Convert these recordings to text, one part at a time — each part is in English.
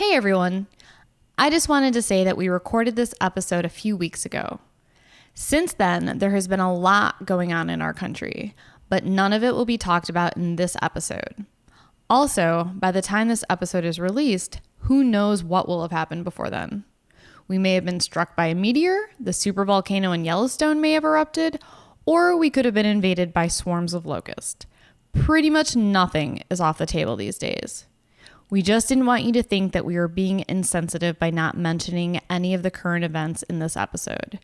Hey everyone. I just wanted to say that we recorded this episode a few weeks ago. Since then, there has been a lot going on in our country, but none of it will be talked about in this episode. Also, by the time this episode is released, who knows what will have happened before then? We may have been struck by a meteor, the supervolcano in Yellowstone may have erupted, or we could have been invaded by swarms of locusts. Pretty much nothing is off the table these days. We just didn't want you to think that we were being insensitive by not mentioning any of the current events in this episode.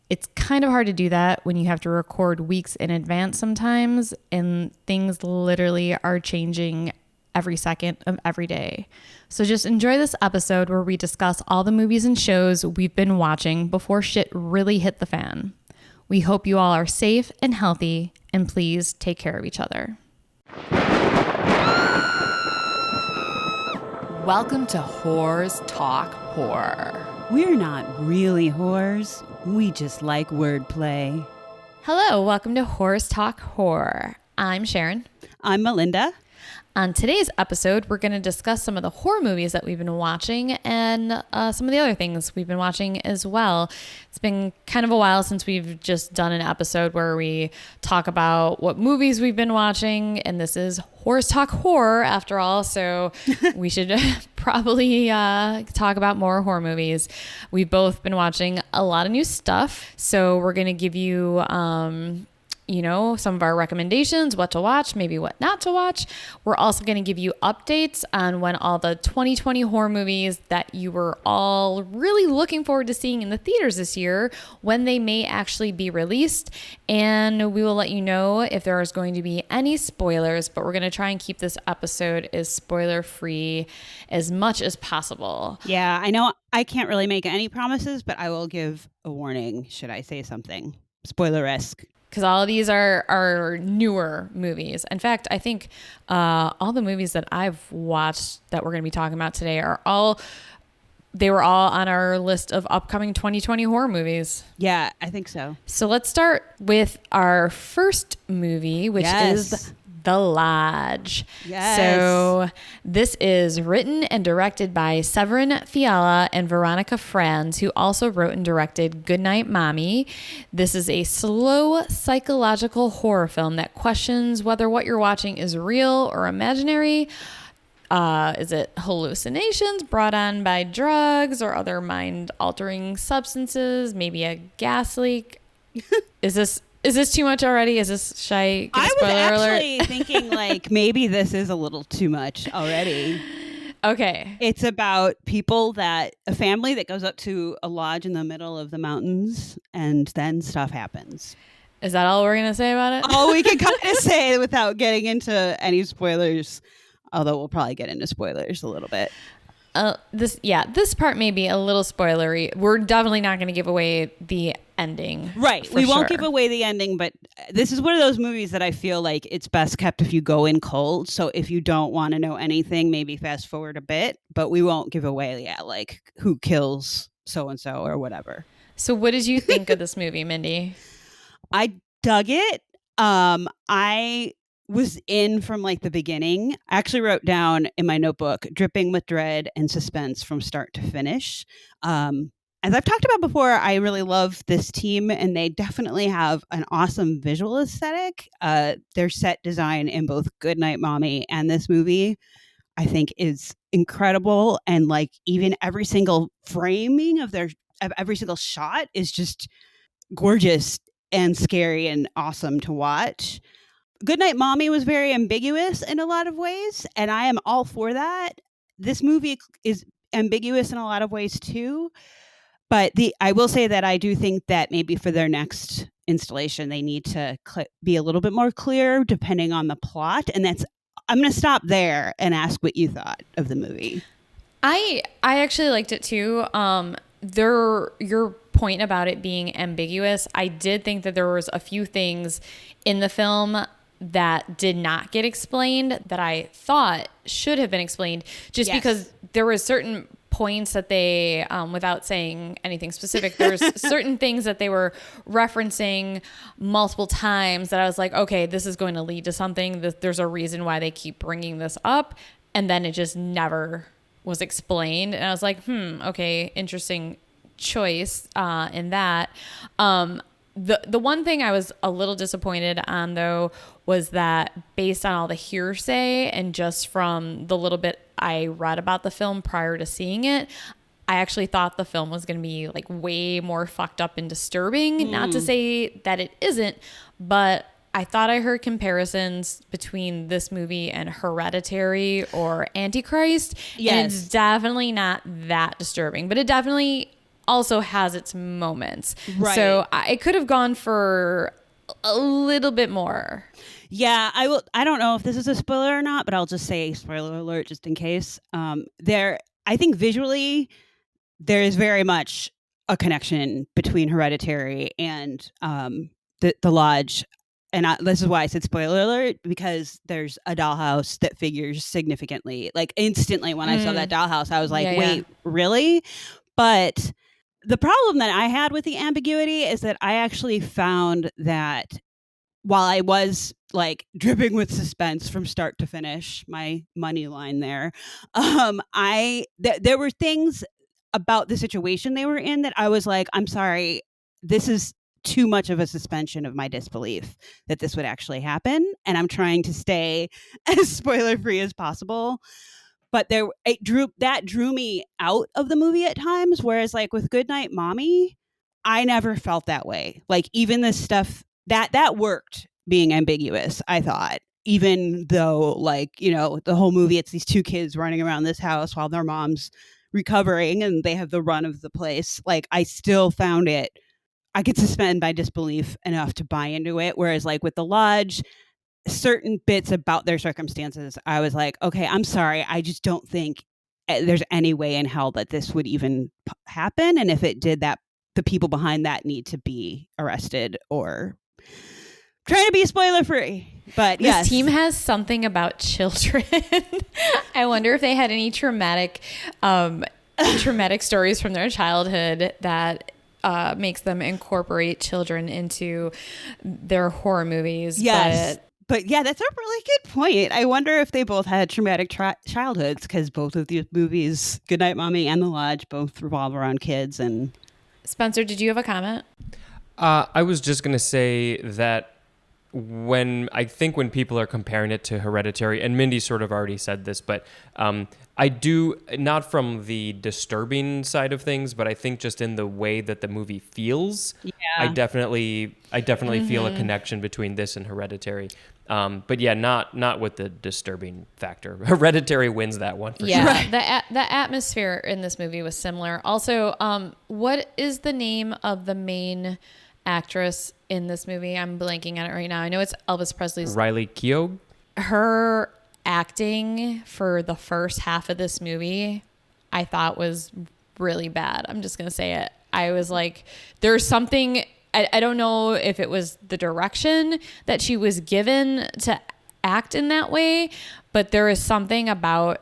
It's kind of hard to do that when you have to record weeks in advance sometimes, and things literally are changing every second of every day. So just enjoy this episode where we discuss all the movies and shows we've been watching before shit really hit the fan. We hope you all are safe and healthy, and please take care of each other. Welcome to Whores Talk Horror. We're not really whores. We just like wordplay. Hello, welcome to Whores Talk Horror. I'm Sharon. I'm Melinda. On today's episode, we're going to discuss some of the horror movies that we've been watching and some of the other things we've been watching as well. It's been kind of a while since we've just done an episode where we talk about what movies we've been watching, and this is Whores Talk Horror after all, so we should probably talk about more horror movies. We've both been watching a lot of new stuff, so we're going to give you some of our recommendations, what to watch, maybe what not to watch. We're also going to give you updates on when all the 2020 horror movies that you were all really looking forward to seeing in the theaters this year, when they may actually be released. And we will let you know if there is going to be any spoilers, but we're going to try and keep this episode as spoiler free as much as possible. Yeah, I know I can't really make any promises, but I will give a warning should I say something spoiler-esque. Because all of these are newer movies. In fact, I think all the movies that I've watched that we're going to be talking about today were all on our list of upcoming 2020 horror movies. Yeah, I think so. So let's start with our first movie, which is The Lodge. Yes. So this is written and directed by Severin Fiala and Veronica Franz, who also wrote and directed Goodnight Mommy. This is a slow psychological horror film that questions whether what you're watching is real or imaginary. Is it hallucinations brought on by drugs or other mind-altering substances? Maybe a gas leak? Is this too much already? Should I give a spoiler alert? I was actually thinking maybe this is a little too much already. Okay. It's about a family that goes up to a lodge in the middle of the mountains, and then stuff happens. Is that all we're going to say about it? All we can kind of say without getting into any spoilers, although we'll probably get into spoilers a little bit. This part may be a little spoilery. We're definitely not going to give away the ending. Right. We won't give away the ending, but this is one of those movies that I feel like it's best kept if you go in cold. So if you don't want to know anything, maybe fast forward a bit, but we won't give away, who kills so-and-so or whatever. So what did you think of this movie, Mindy? I dug it. I was in from the beginning. I actually wrote down in my notebook, dripping with dread and suspense from start to finish. As I've talked about before, I really love this team, and they definitely have an awesome visual aesthetic. Their set design in both Goodnight Mommy and this movie, I think, is incredible. And even every single framing of every single shot is just gorgeous and scary and awesome to watch. Goodnight Mommy was very ambiguous in a lot of ways, and I am all for that. This movie is ambiguous in a lot of ways too, but I will say that I do think that maybe for their next installation, they need to be a little bit more clear depending on the plot, and I'm going to stop there and ask what you thought of the movie. I actually liked it too. Your point about it being ambiguous, I did think that there was a few things in the film that did not get explained that I thought should have been explained, just because there were certain points that they, without saying anything specific, there's certain things that they were referencing multiple times that I was like, okay, this is going to lead to something. There's a reason why they keep bringing this up. And then it just never was explained, and I was like, okay, interesting choice in that. The one thing I was a little disappointed on, though, was that based on all the hearsay and just from the little bit I read about the film prior to seeing it, I actually thought the film was going to be like way more fucked up and disturbing. Not to say that it isn't, but I thought I heard comparisons between this movie and Hereditary or Antichrist. Yes. And it's definitely not that disturbing, but it definitely also has its moments. Right. So I could have gone for a little bit more. Yeah, I will. I don't know if this is a spoiler or not, but I'll just say spoiler alert just in case. I think visually there is very much a connection between Hereditary and the Lodge. And this is why I said spoiler alert, because there's a dollhouse that figures significantly. Like instantly when I saw that dollhouse, I was like, wait, really? But the problem that I had with the ambiguity is that I actually found that while I was like dripping with suspense from start to finish, my money line there, there were things about the situation they were in that I was like, I'm sorry, this is too much of a suspension of my disbelief that this would actually happen, and I'm trying to stay as spoiler free as possible. But it drew me out of the movie at times, whereas like with Goodnight Mommy, I never felt that way. Like even this stuff that worked being ambiguous, I thought, even though like, you know, the whole movie, it's these two kids running around this house while their mom's recovering and they have the run of the place. Like I still found it, I could suspend my disbelief enough to buy into it. Whereas like with the Lodge, certain bits about their circumstances, I was like, okay, I'm sorry, I just don't think there's any way in hell that this would even happen. And if it did, that the people behind that need to be arrested or trying to be spoiler free. But this team has something about children. I wonder if they had any traumatic stories from their childhood that makes them incorporate children into their horror movies. Yes. But yeah, that's a really good point. I wonder if they both had traumatic childhoods, because both of these movies, Goodnight Mommy and The Lodge, both revolve around kids. And Spencer, did you have a comment? I was just going to say that when people are comparing it to Hereditary, and Mindy sort of already said this, but I do, not from the disturbing side of things, but I think just in the way that the movie feels, I definitely feel a connection between this and Hereditary. But yeah, not with the disturbing factor. Hereditary wins that one for sure. Yeah, the atmosphere in this movie was similar. Also, what is the name of the main actress in this movie? I'm blanking on it right now. I know it's Elvis Presley's Riley Keough. Her acting for the first half of this movie, I thought was really bad. I'm just gonna say it. I was like, there's something. I don't know if it was the direction that she was given to act in that way, but there is something about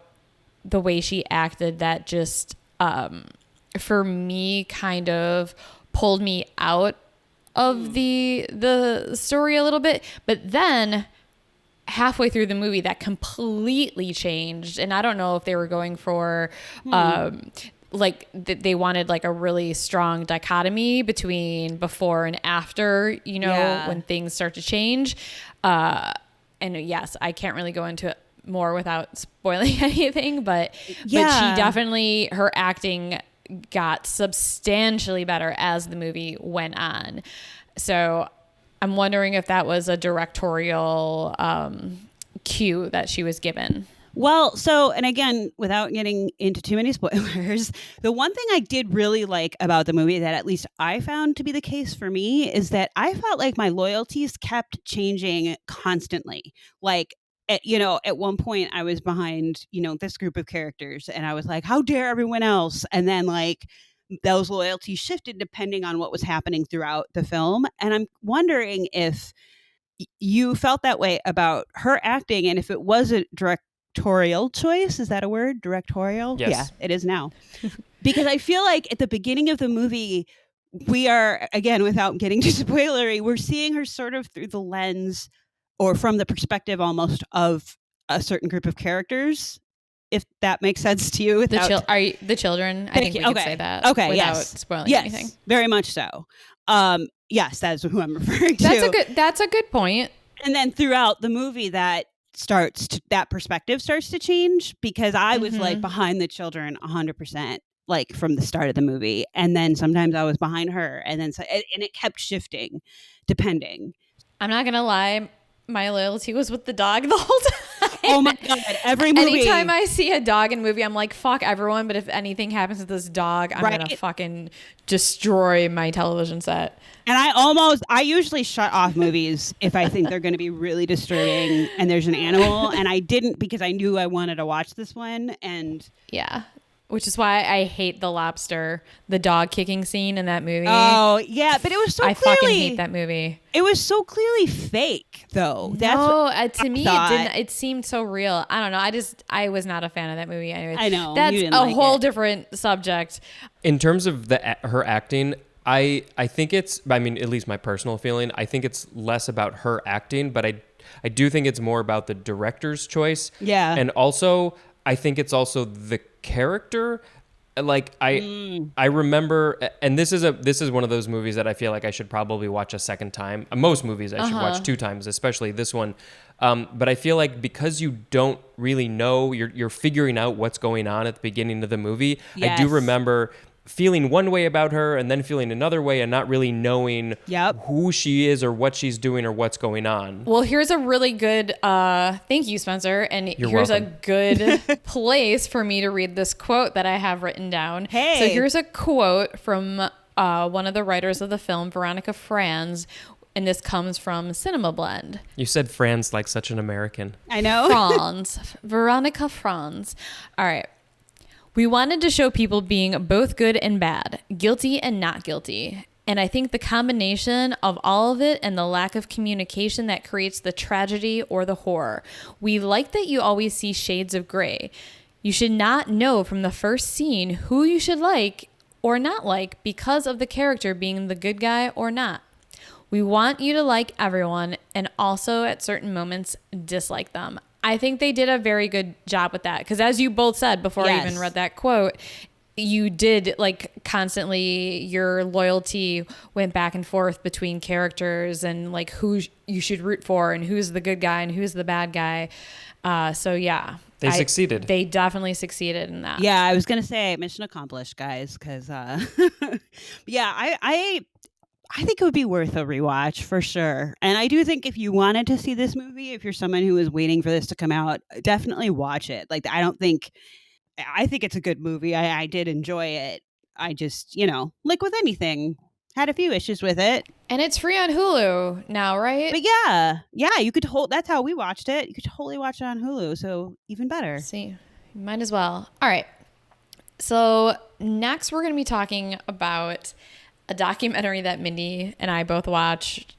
the way she acted that just, for me, kind of pulled me out of the story a little bit. But then halfway through the movie, that completely changed. And I don't know if they were going for like they wanted like a really strong dichotomy between before and after, you know, when things start to change. And yes, I can't really go into it more without spoiling anything, but she definitely, her acting got substantially better as the movie went on. So I'm wondering if that was a directorial cue that she was given. Well, so, and again, without getting into too many spoilers, the one thing I did really like about the movie that at least I found to be the case for me is that I felt like my loyalties kept changing constantly. Like, at one point I was behind, this group of characters and I was like, how dare everyone else? And then like those loyalties shifted depending on what was happening throughout the film. And I'm wondering if you felt that way about her acting, and if it was a directorial choice. Is that a word? Directorial? Yes. Yeah, it is now. Because I feel like at the beginning of the movie, we are, again, without getting too spoilery, we're seeing her sort of through the lens or from the perspective almost of a certain group of characters. if that makes sense to you. The children? I think we could say that. Okay. Without Yes. spoiling anything. Very much so. Yes, that is who I'm referring to. That's a good point. And then throughout the movie, that perspective starts to change, because I was like behind the children 100%, like from the start of the movie, and then sometimes I was behind her, and then and it kept shifting, depending. I'm not gonna lie, my loyalty was with the dog the whole time. Oh my god! Every movie. Anytime I see a dog in a movie, I'm like, fuck everyone. But if anything happens to this dog, I'm gonna fucking destroy my television set. And I usually shut off movies if I think they're going to be really disturbing and there's an animal. And I didn't, because I knew I wanted to watch this one. And yeah. Which is why I hate the dog kicking scene in that movie. Oh, yeah. But it was so I fucking hate that movie. It was so clearly fake, though. To me, it seemed so real. I don't know. I was not a fan of that movie. Anyways, I know. That's a whole different subject. In terms of her acting, I think it's, I mean, at least my personal feeling, I think it's less about her acting, but I do think it's more about the director's choice. Yeah. And also, I think it's also the character. Like I remember, and this is one of those movies that I feel like I should probably watch a second time. Most movies I should watch 2 times, especially this one. But I feel like because you don't really know, you're figuring out what's going on at the beginning of the movie. Yes. I do remember feeling one way about her and then feeling another way and not really knowing who she is or what she's doing or what's going on. Well, here's a really good, thank you, Spencer. And here's welcome. A good place for me to read this quote that I have written down. Hey. So here's a quote from one of the writers of the film, Veronica Franz. And this comes from Cinema Blend. You said Franz like such an American. I know. Franz. Veronica Franz. All right. We wanted to show people being both good and bad, guilty and not guilty. And I think the combination of all of it and the lack of communication that creates the tragedy or the horror. We like that you always see shades of gray. You should not know from the first scene who you should like or not like because of the character being the good guy or not. We want you to like everyone and also at certain moments dislike them. I think they did a very good job with that, because as you both said before I even read that quote, you did like constantly, your loyalty went back and forth between characters and like who you should root for and who's the good guy and who's the bad guy. So yeah. They succeeded. They definitely succeeded in that. Yeah, I was going to say mission accomplished, guys, because yeah, I think it would be worth a rewatch for sure. And I do think if you wanted to see this movie, if you're someone who is waiting for this to come out, definitely watch it. Like, I think it's a good movie. I did enjoy it. I just, like with anything, had a few issues with it. And it's free on Hulu now, right? But yeah, you could that's how we watched it. You could totally watch it on Hulu. So even better. See, might as well. All right. So next we're going to be talking about a documentary that Mindy and I both watched.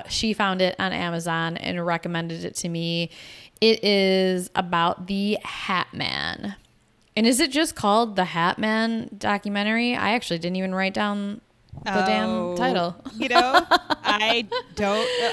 She found it on Amazon and recommended it to me. It is about the Hat Man. And is it just called the Hat Man documentary? I actually didn't even write down the damn title. I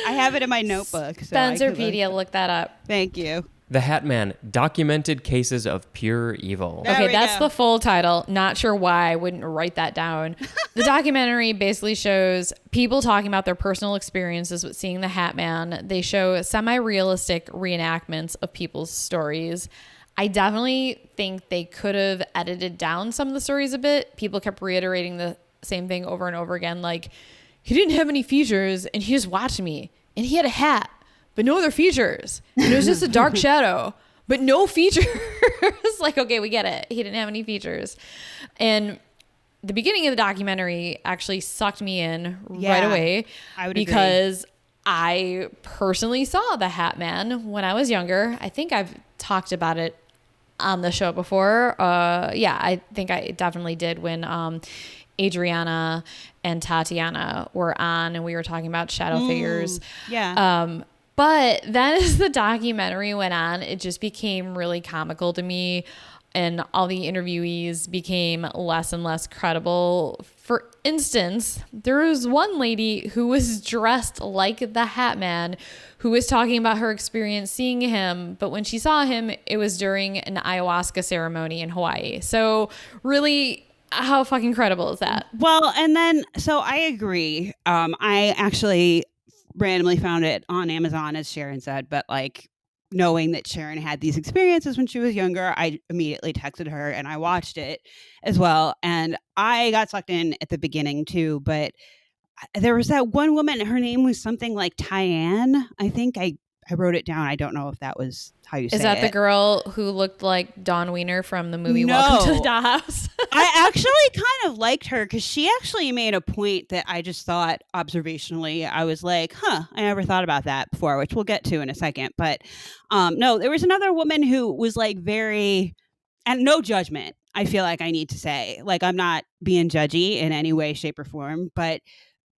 have it in my notebook. So Spencerpedia, look that up. Thank you. The Hat Man, Documented Cases of Pure Evil. Okay, that's the full title. Not sure why I wouldn't write that down. The documentary basically shows people talking about their personal experiences with seeing the Hat Man. They show semi-realistic reenactments of people's stories. I definitely think they could have edited down some of the stories a bit. People kept reiterating the same thing over and over again. Like, he didn't have any features and he just watched me and he had a hat, but no other features. And it was just a dark shadow, but no features. Like, okay, we get it. He didn't have any features. And the beginning of the documentary actually sucked me in right away. I would because agree. I personally saw the Hat Man when I was younger. I think I've talked about it on the show before. I think I definitely did when Adriana and Tatiana were on and we were talking about shadow figures. Yeah. But then as the documentary went on, it just became really comical to me. and all the interviewees became less and less credible. For instance, there was one lady who was dressed like the Hat Man who was talking about her experience seeing him, but when she saw him, it was during an ayahuasca ceremony in Hawaii. So really, how fucking credible is that? Well, and then, so I agree. I actually randomly found it on Amazon, as Sharon said, but like knowing that Sharon had these experiences when she was younger, I immediately texted her and I watched it as well. And I got sucked in at the beginning too, but there was that one woman, her name was something like Tyann. I think I wrote it down. I don't know if that was how you say it. Is that the girl who looked like Dawn Wiener from the movie No. Welcome to the Dollhouse? I actually kind of liked her because she actually made a point that I just thought observationally, I was like, I never thought about that before, which we'll get to in a second. But no, there was another woman who was like very, and no judgment, I feel like I need to say. Like, I'm not being judgy in any way, shape, or form, but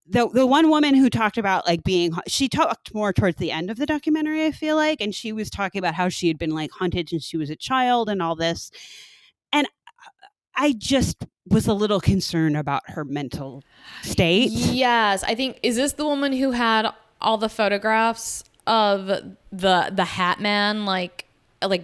the one woman who talked about like she talked more towards the end of the documentary, I feel like, and she was talking about how she had been like hunted since she was a child and all this. And I just was a little concerned about her mental state. Yes, I think, is this the woman who had all the photographs of the Hat Man, like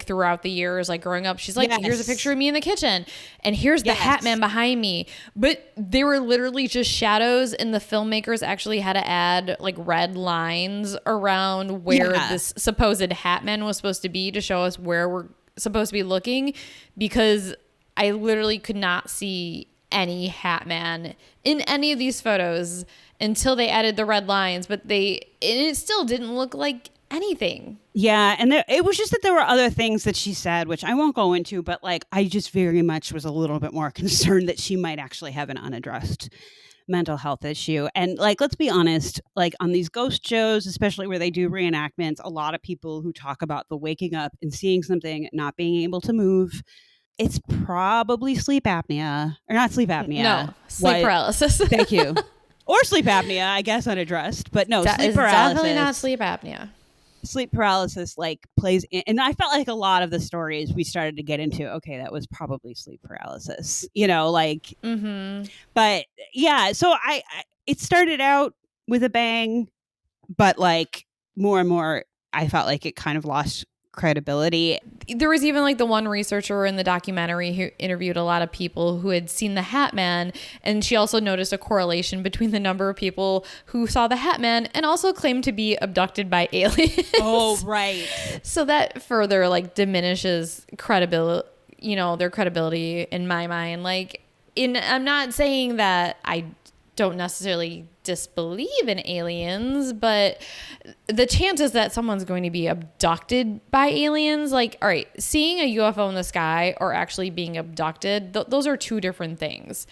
throughout the years, like growing up? She's like, Yes. Here's a picture of me in the kitchen, and here's the Yes. Hat Man behind me. But they were literally just shadows, and the filmmakers actually had to add like red lines around where this supposed Hat Man was supposed to be to show us where we're supposed to be looking, because I literally could not see any Hat Man in any of these photos until they added the red lines, but it still didn't look like anything. Yeah, and it was just that there were other things that she said, which I won't go into, but like I just very much was a little bit more concerned that she might actually have an unaddressed mental health issue. And like, let's be honest, like on these ghost shows, especially where they do reenactments, a lot of people who talk about the waking up and seeing something, not being able to move, it's probably sleep apnea, or not sleep apnea. No, sleep paralysis. Thank you. Or sleep apnea, I guess, unaddressed, but no, That sleep is paralysis. definitely not sleep apnea. Sleep paralysis like plays in, and I felt like a lot of the stories we started to get into, okay, that was probably sleep paralysis, like, but yeah, so I it started out with a bang, but like more and more, I felt like it kind of lost credibility. There was even like the one researcher in the documentary who interviewed a lot of people who had seen the Hat Man, and she also noticed a correlation between the number of people who saw the Hat Man and also claimed to be abducted by aliens. Oh, right. So that further like diminishes credibility, their credibility in my mind. Like, I'm not saying that I don't necessarily disbelieve in aliens, but the chances that someone's going to be abducted by aliens, like, all right, seeing a UFO in the sky or actually being abducted, those are two different things.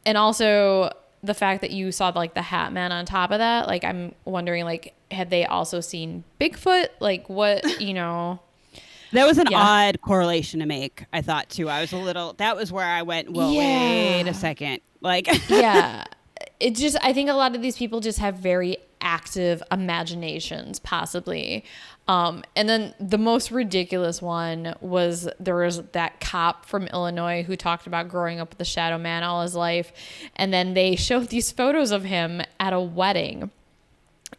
And also the fact that you saw like the Hat Man on top of that, like, I'm wondering, like, had they also seen Bigfoot? Like, what, That was an odd correlation to make, I thought, too. That was where I went, well, wait a second. Like, yeah. I think a lot of these people just have very active imaginations, possibly. And then the most ridiculous one was, there was that cop from Illinois who talked about growing up with the Shadow Man all his life. And then they showed these photos of him at a wedding.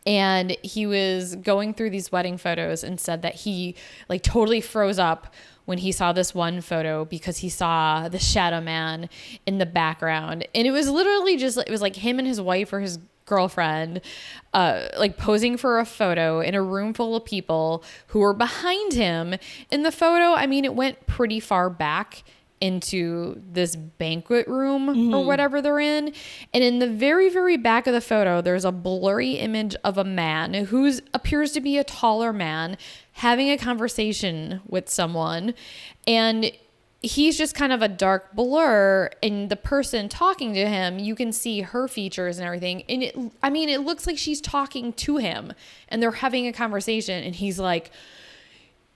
And he was going through these wedding photos and said that he like totally froze up when he saw this one photo because he saw the Shadow Man in the background. And it was literally just, it was like him and his wife or his girlfriend, like posing for a photo in a room full of people who were behind him. In the photo, I mean, it went pretty far back into this banquet room or whatever they're in. And in the very, very back of the photo, there's a blurry image of a man who appears to be a taller man having a conversation with someone. And he's just kind of a dark blur, and the person talking to him, you can see her features and everything. And it looks like she's talking to him and they're having a conversation, and he's like,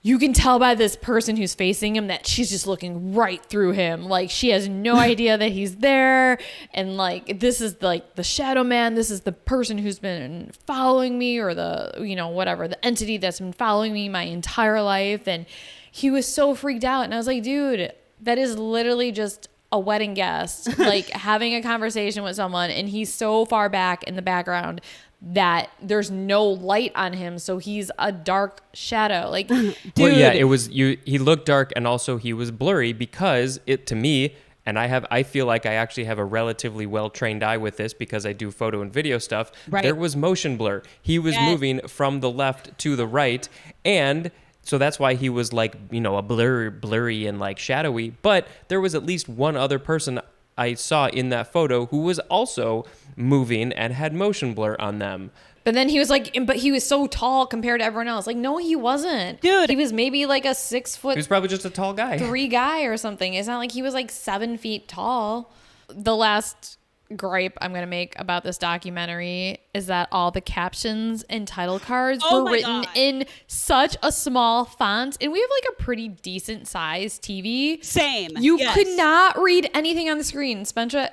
you can tell by this person who's facing him that she's just looking right through him. Like, she has no idea that he's there. And like, this is like the Shadow Man. This is the person who's been following me, or the, whatever, the entity that's been following me my entire life. And he was so freaked out. And I was like, dude, that is literally just a wedding guest, like having a conversation with someone, and he's so far back in the background that there's no light on him, so he's a dark shadow. Like, dude. Well, yeah, it was you. He looked dark, and also he was blurry because it to me. And I feel like I actually have a relatively well-trained eye with this because I do photo and video stuff. Right. There was motion blur. He was moving from the left to the right, and so that's why he was like, you know, a blurry and like shadowy. But there was at least one other person I saw in that photo who was also moving and had motion blur on them. But then he was like, but he was so tall compared to everyone else. Like, no, he wasn't. Dude. He was maybe like a 6 foot He was probably just a tall guy. 3 guy or something. It's not like he was like 7 feet tall. The last gripe I'm going to make about this documentary is that all the captions and title cards were written in such a small font. And we have like a pretty decent sized TV. Same. You could not read anything on the screen. Spencer,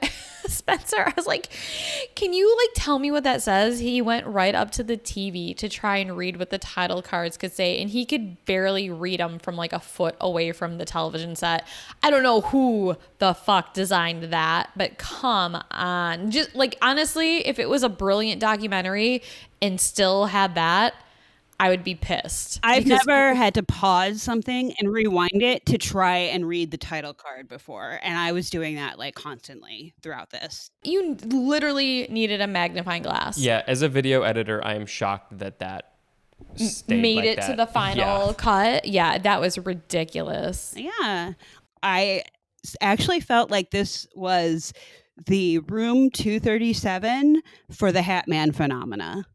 I was like, can you like tell me what that says? He went right up to the TV to try and read what the title cards could say, and he could barely read them from like a foot away from the television set. I don't know who the fuck designed that, but come on. Just like, honestly, if it was a brilliant documentary and still had that, I would be pissed. I've never had to pause something and rewind it to try and read the title card before. And I was doing that like constantly throughout this. You literally needed a magnifying glass. Yeah, as a video editor, I am shocked that stayed made like it that. to the final cut. Yeah, that was ridiculous. Yeah. I actually felt like this was the room 237 for the Hat Man phenomena.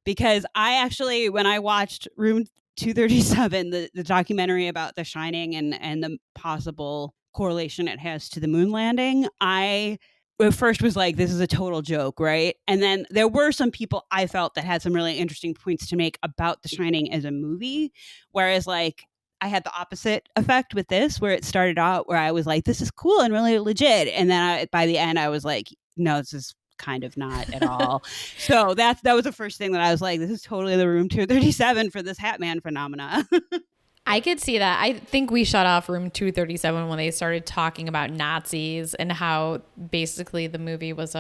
Because I actually, when I watched Room 237, the documentary about The Shining and the possible correlation it has to the moon landing, I at first was like, this is a total joke, right? And then there were some people I felt that had some really interesting points to make about The Shining as a movie. Whereas like, I had the opposite effect with this, where it started out where I was like, this is cool and really legit. And then by the end, I was like, no, this is kind of not at all. So that was the first thing that I was like, this is totally the room 237 for this Hat Man phenomena. I could see that. I think we shut off room 237 when they started talking about Nazis and how basically the movie was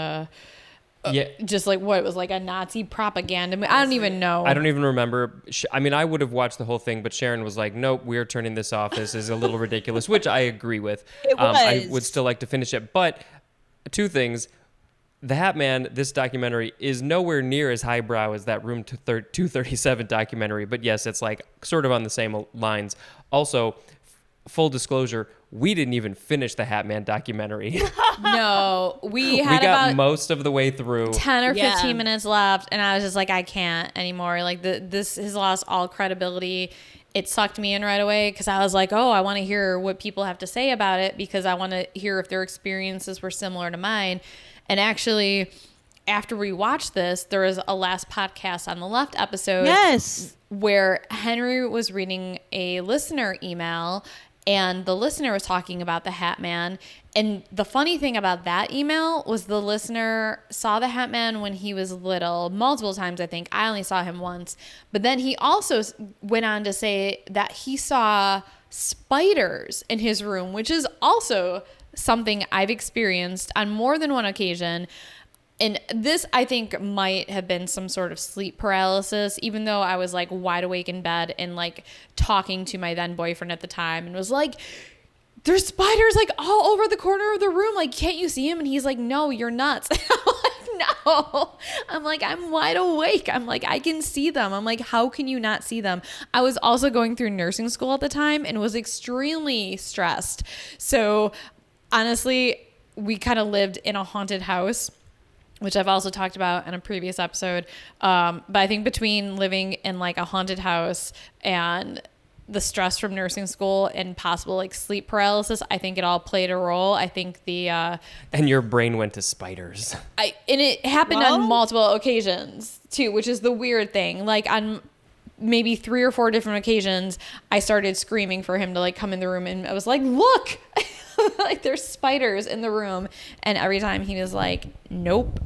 just like what it was, like a Nazi propaganda. I don't even know. I don't even remember. I mean, I would have watched the whole thing, but Sharon was like, nope, we're turning this off. This is a little ridiculous, which I agree with. It was. I would still like to finish it. But 2 things. The Hat Man, this documentary, is nowhere near as highbrow as that Room 237 documentary. But yes, it's like sort of on the same lines. Also, full disclosure, we didn't even finish the Hat Man documentary. No, we We had got about most of the way through. 10 or 15 minutes left, and I was just like, I can't anymore. Like this has lost all credibility. It sucked me in right away because I was like, oh, I want to hear what people have to say about it because I want to hear if their experiences were similar to mine. And actually, after we watched this, there was a last podcast on the left episode where Henry was reading a listener email, and the listener was talking about the Hat Man. And the funny thing about that email was the listener saw the Hat Man when he was little, multiple times, I think. I only saw him once. But then he also went on to say that he saw spiders in his room, which is also something I've experienced on more than one occasion. And this, I think, might have been some sort of sleep paralysis, even though I was like wide awake in bed and like talking to my then boyfriend at the time and was like, there's spiders like all over the corner of the room. Like, can't you see him? And he's like, no, you're nuts. I'm like, no. I'm like, I'm wide awake. I'm like, I can see them. I'm like, how can you not see them? I was also going through nursing school at the time and was extremely stressed. So honestly, we kind of lived in a haunted house, which I've also talked about in a previous episode. But I think between living in like a haunted house and the stress from nursing school and possible like sleep paralysis, I think it all played a role. I think and your brain went to spiders. And it happened on multiple occasions too, which is the weird thing. Like on maybe 3 or 4 different occasions, I started screaming for him to like come in the room, and I was like, look, like there's spiders in the room. And every time he was like, nope.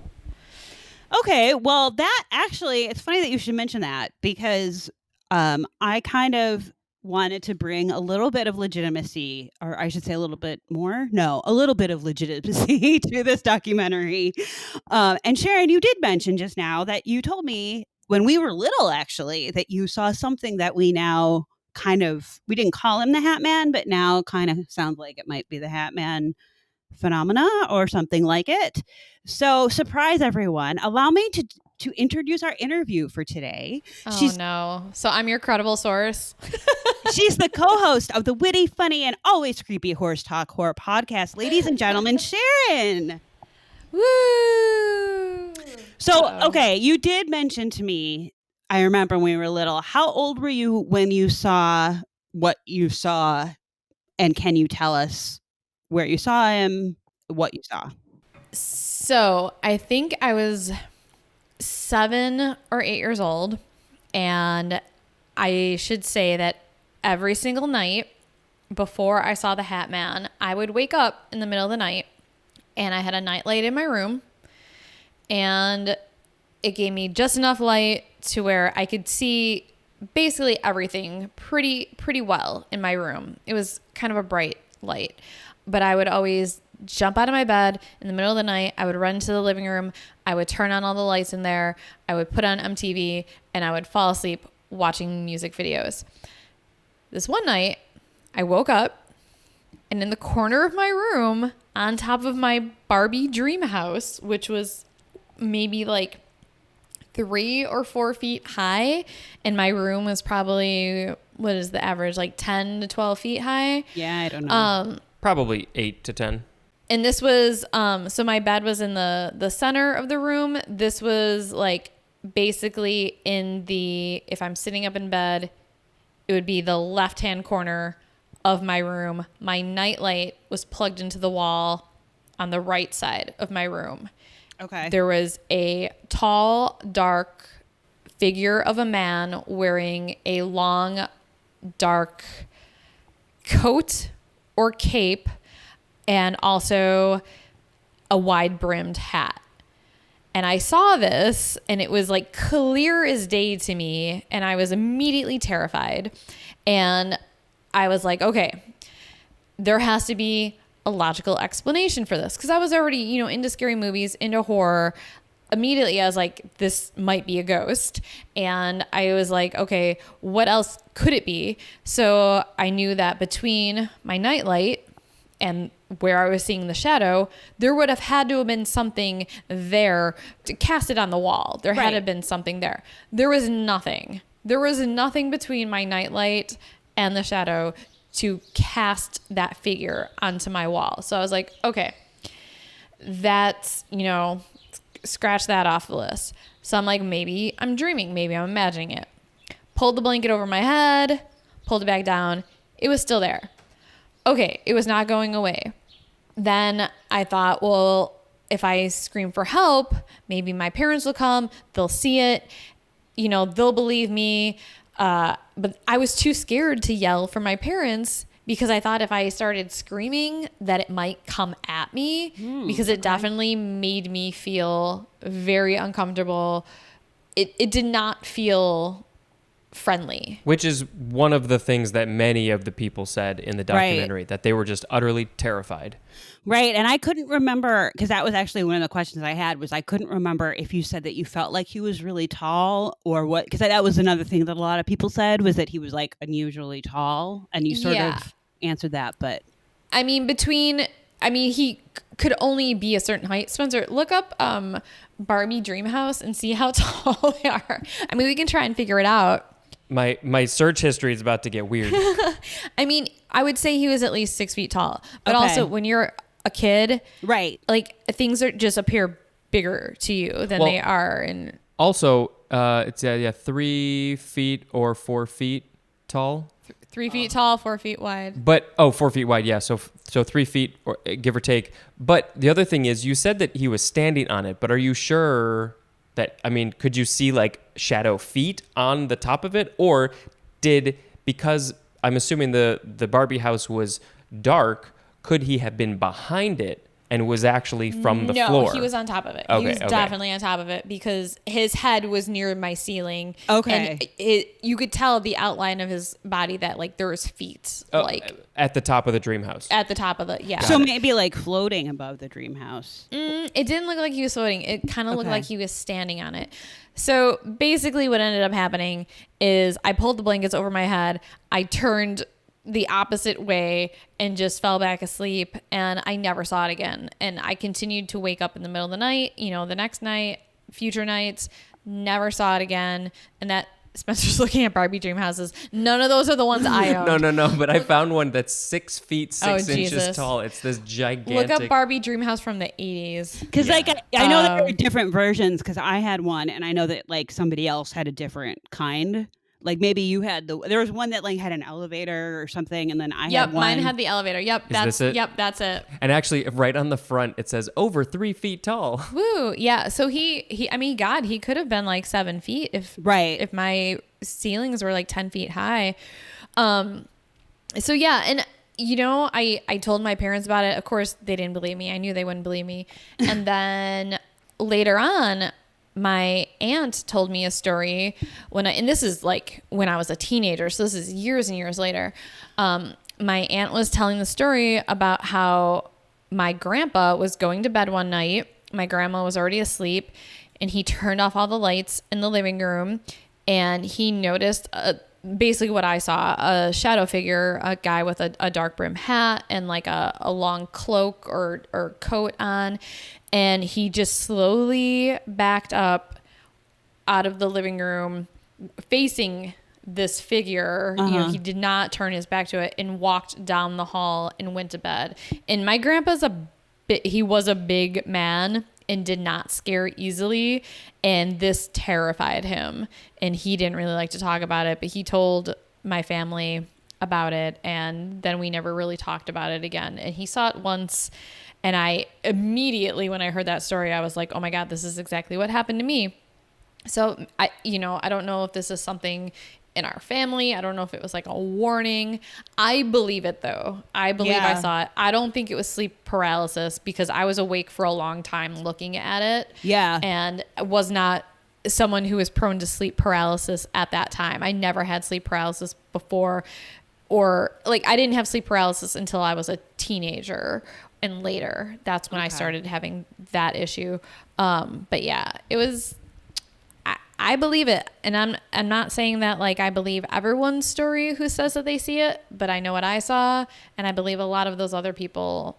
Okay, well, that actually, it's funny that you should mention that because I kind of wanted to bring a little bit of legitimacy, or I should say a little bit more. No, a little bit of legitimacy to this documentary. And Sharon, you did mention just now that you told me when we were little, actually, that you saw something that we now we didn't call him the Hat Man, but now kind of sounds like it might be the Hat Man phenomena or something like it. So surprise everyone. Allow me to introduce our interview for today. Oh, no. So I'm your credible source. She's the co-host of the witty, funny, and always creepy Horse Talk Horror podcast. Ladies and gentlemen, Sharon. Woo! So, okay, you did mention to me, I remember when we were little, how old were you when you saw what you saw? And can you tell us where you saw him, what you saw? So I think I was 7 or 8 years old. And I should say that every single night before I saw the Hat Man, I would wake up in the middle of the night and I had a nightlight in my room. And it gave me just enough light to where I could see basically everything pretty well in my room. It was kind of a bright light, but I would always jump out of my bed in the middle of the night. I would run to the living room. I would turn on all the lights in there. I would put on MTV and I would fall asleep watching music videos. This one night I woke up and in the corner of my room on top of my Barbie dream house, which was maybe like 3 or 4 feet high, and my room was probably, what is the average, like 10 to 12 feet high? Yeah, I don't know. Probably 8 to 10. And this was, so my bed was in the center of the room. This was like basically if I'm sitting up in bed, it would be the left-hand corner of my room. My nightlight was plugged into the wall on the right side of my room. Okay. There was a tall, dark figure of a man wearing a long, dark coat or cape and also a wide-brimmed hat. And I saw this and it was like clear as day to me and I was immediately terrified. And I was like, okay, there has to be a logical explanation for this, because I was already, into scary movies, into horror. Immediately I was like, this might be a ghost. And I was like, okay, what else could it be? So I knew that between my nightlight and where I was seeing the shadow, there would have had to have been something there to cast it on the wall. There had to have been something there. There was nothing. There was nothing between my nightlight and the shadow to cast that figure onto my wall. So I was like, okay, that's, scratch that off the list. So I'm like, maybe I'm dreaming. Maybe I'm imagining it. Pulled the blanket over my head, pulled it back down. It was still there. Okay, it was not going away. Then I thought, well, if I scream for help, maybe my parents will come, they'll see it, they'll believe me. But I was too scared to yell for my parents because I thought if I started screaming that it might come at me because it definitely made me feel very uncomfortable. It did not feel friendly. Which is one of the things that many of the people said in the documentary, that they were just utterly terrified. Right. And I couldn't remember, because that was actually one of the questions I had, was I couldn't remember if you said that you felt like he was really tall or what, because that was another thing that a lot of people said, was that he was like unusually tall, and you sort of answered that. But he could only be a certain height. Spencer, look up Barbie Dream House and see how tall they are. We can try and figure it out. My search history is about to get weird. I would say he was at least 6 feet tall. But also, when you're a kid, right, like things just appear bigger to you than they are. And also, it's 3 feet or 4 feet tall. 3 feet tall, 4 feet wide. But 4 feet wide, yeah. So 3 feet, or give or take. But the other thing is, you said that he was standing on it. But are you sure that? Could you see like shadow feet on the top of it, or because I'm assuming the Barbie house was dark, could he have been behind it and was actually from the no, floor. he was on top of it. Okay, He was okay. definitely on top of it because his head was near my ceiling. Okay. And you could tell the outline of his body that like there was feet like At the top of the dream house. at the top of the So maybe like floating above the dream house. It didn't look like he was floating. It kind of looked Okay. like he was standing on it. So basically what ended up happening is I pulled the blankets over my head. I turned the opposite way and just fell back asleep, and I never saw it again. And I continued to wake up in the middle of the night, the next night, future nights, never saw it again. And that Spencer's looking at Barbie dream houses. None of those are the ones I own. No. But I found one that's 6 feet 6 inches Jesus. tall. It's this gigantic. Look up Barbie dream house from the 80s. Because like I know there are different versions because I had one and I know that like somebody else had a different kind. Like maybe you had there was one that like had an elevator or something, and then I had one. Mine had the elevator. Yep, this it? Yep, that's it. And actually, right on the front, it says over 3 feet tall. Woo, yeah. So he God, he could have been like 7 feet if my ceilings were like 10 feet high. So yeah, and I told my parents about it. Of course, they didn't believe me. I knew they wouldn't believe me. And then later on, my aunt told me a story and this is like when I was a teenager. So this is years and years later. My aunt was telling the story about how my grandpa was going to bed one night. My grandma was already asleep and he turned off all the lights in the living room and he noticed basically what I saw, a shadow figure, a guy with a dark brim hat and like a long cloak or coat on. And he just slowly backed up out of the living room facing this figure. He did not turn his back to it and walked down the hall and went to bed. And my grandpa's he was a big man and did not scare easily. And this terrified him. And he didn't really like to talk about it, but he told my family about it. And then we never really talked about it again. And he saw it once. And I immediately, when I heard that story, I was like, oh my God, this is exactly what happened to me. So I don't know if this is something in our family. I don't know if it was like a warning. I believe it though. I believe I saw it. I don't think it was sleep paralysis because I was awake for a long time looking at it. Yeah. And was not someone who was prone to sleep paralysis at that time. I never had sleep paralysis before, or like I didn't have sleep paralysis until I was a teenager and later. That's when I started having that issue. But yeah, it was, I believe it. And I'm not saying that like I believe everyone's story who says that they see it, but I know what I saw. And I believe a lot of those other people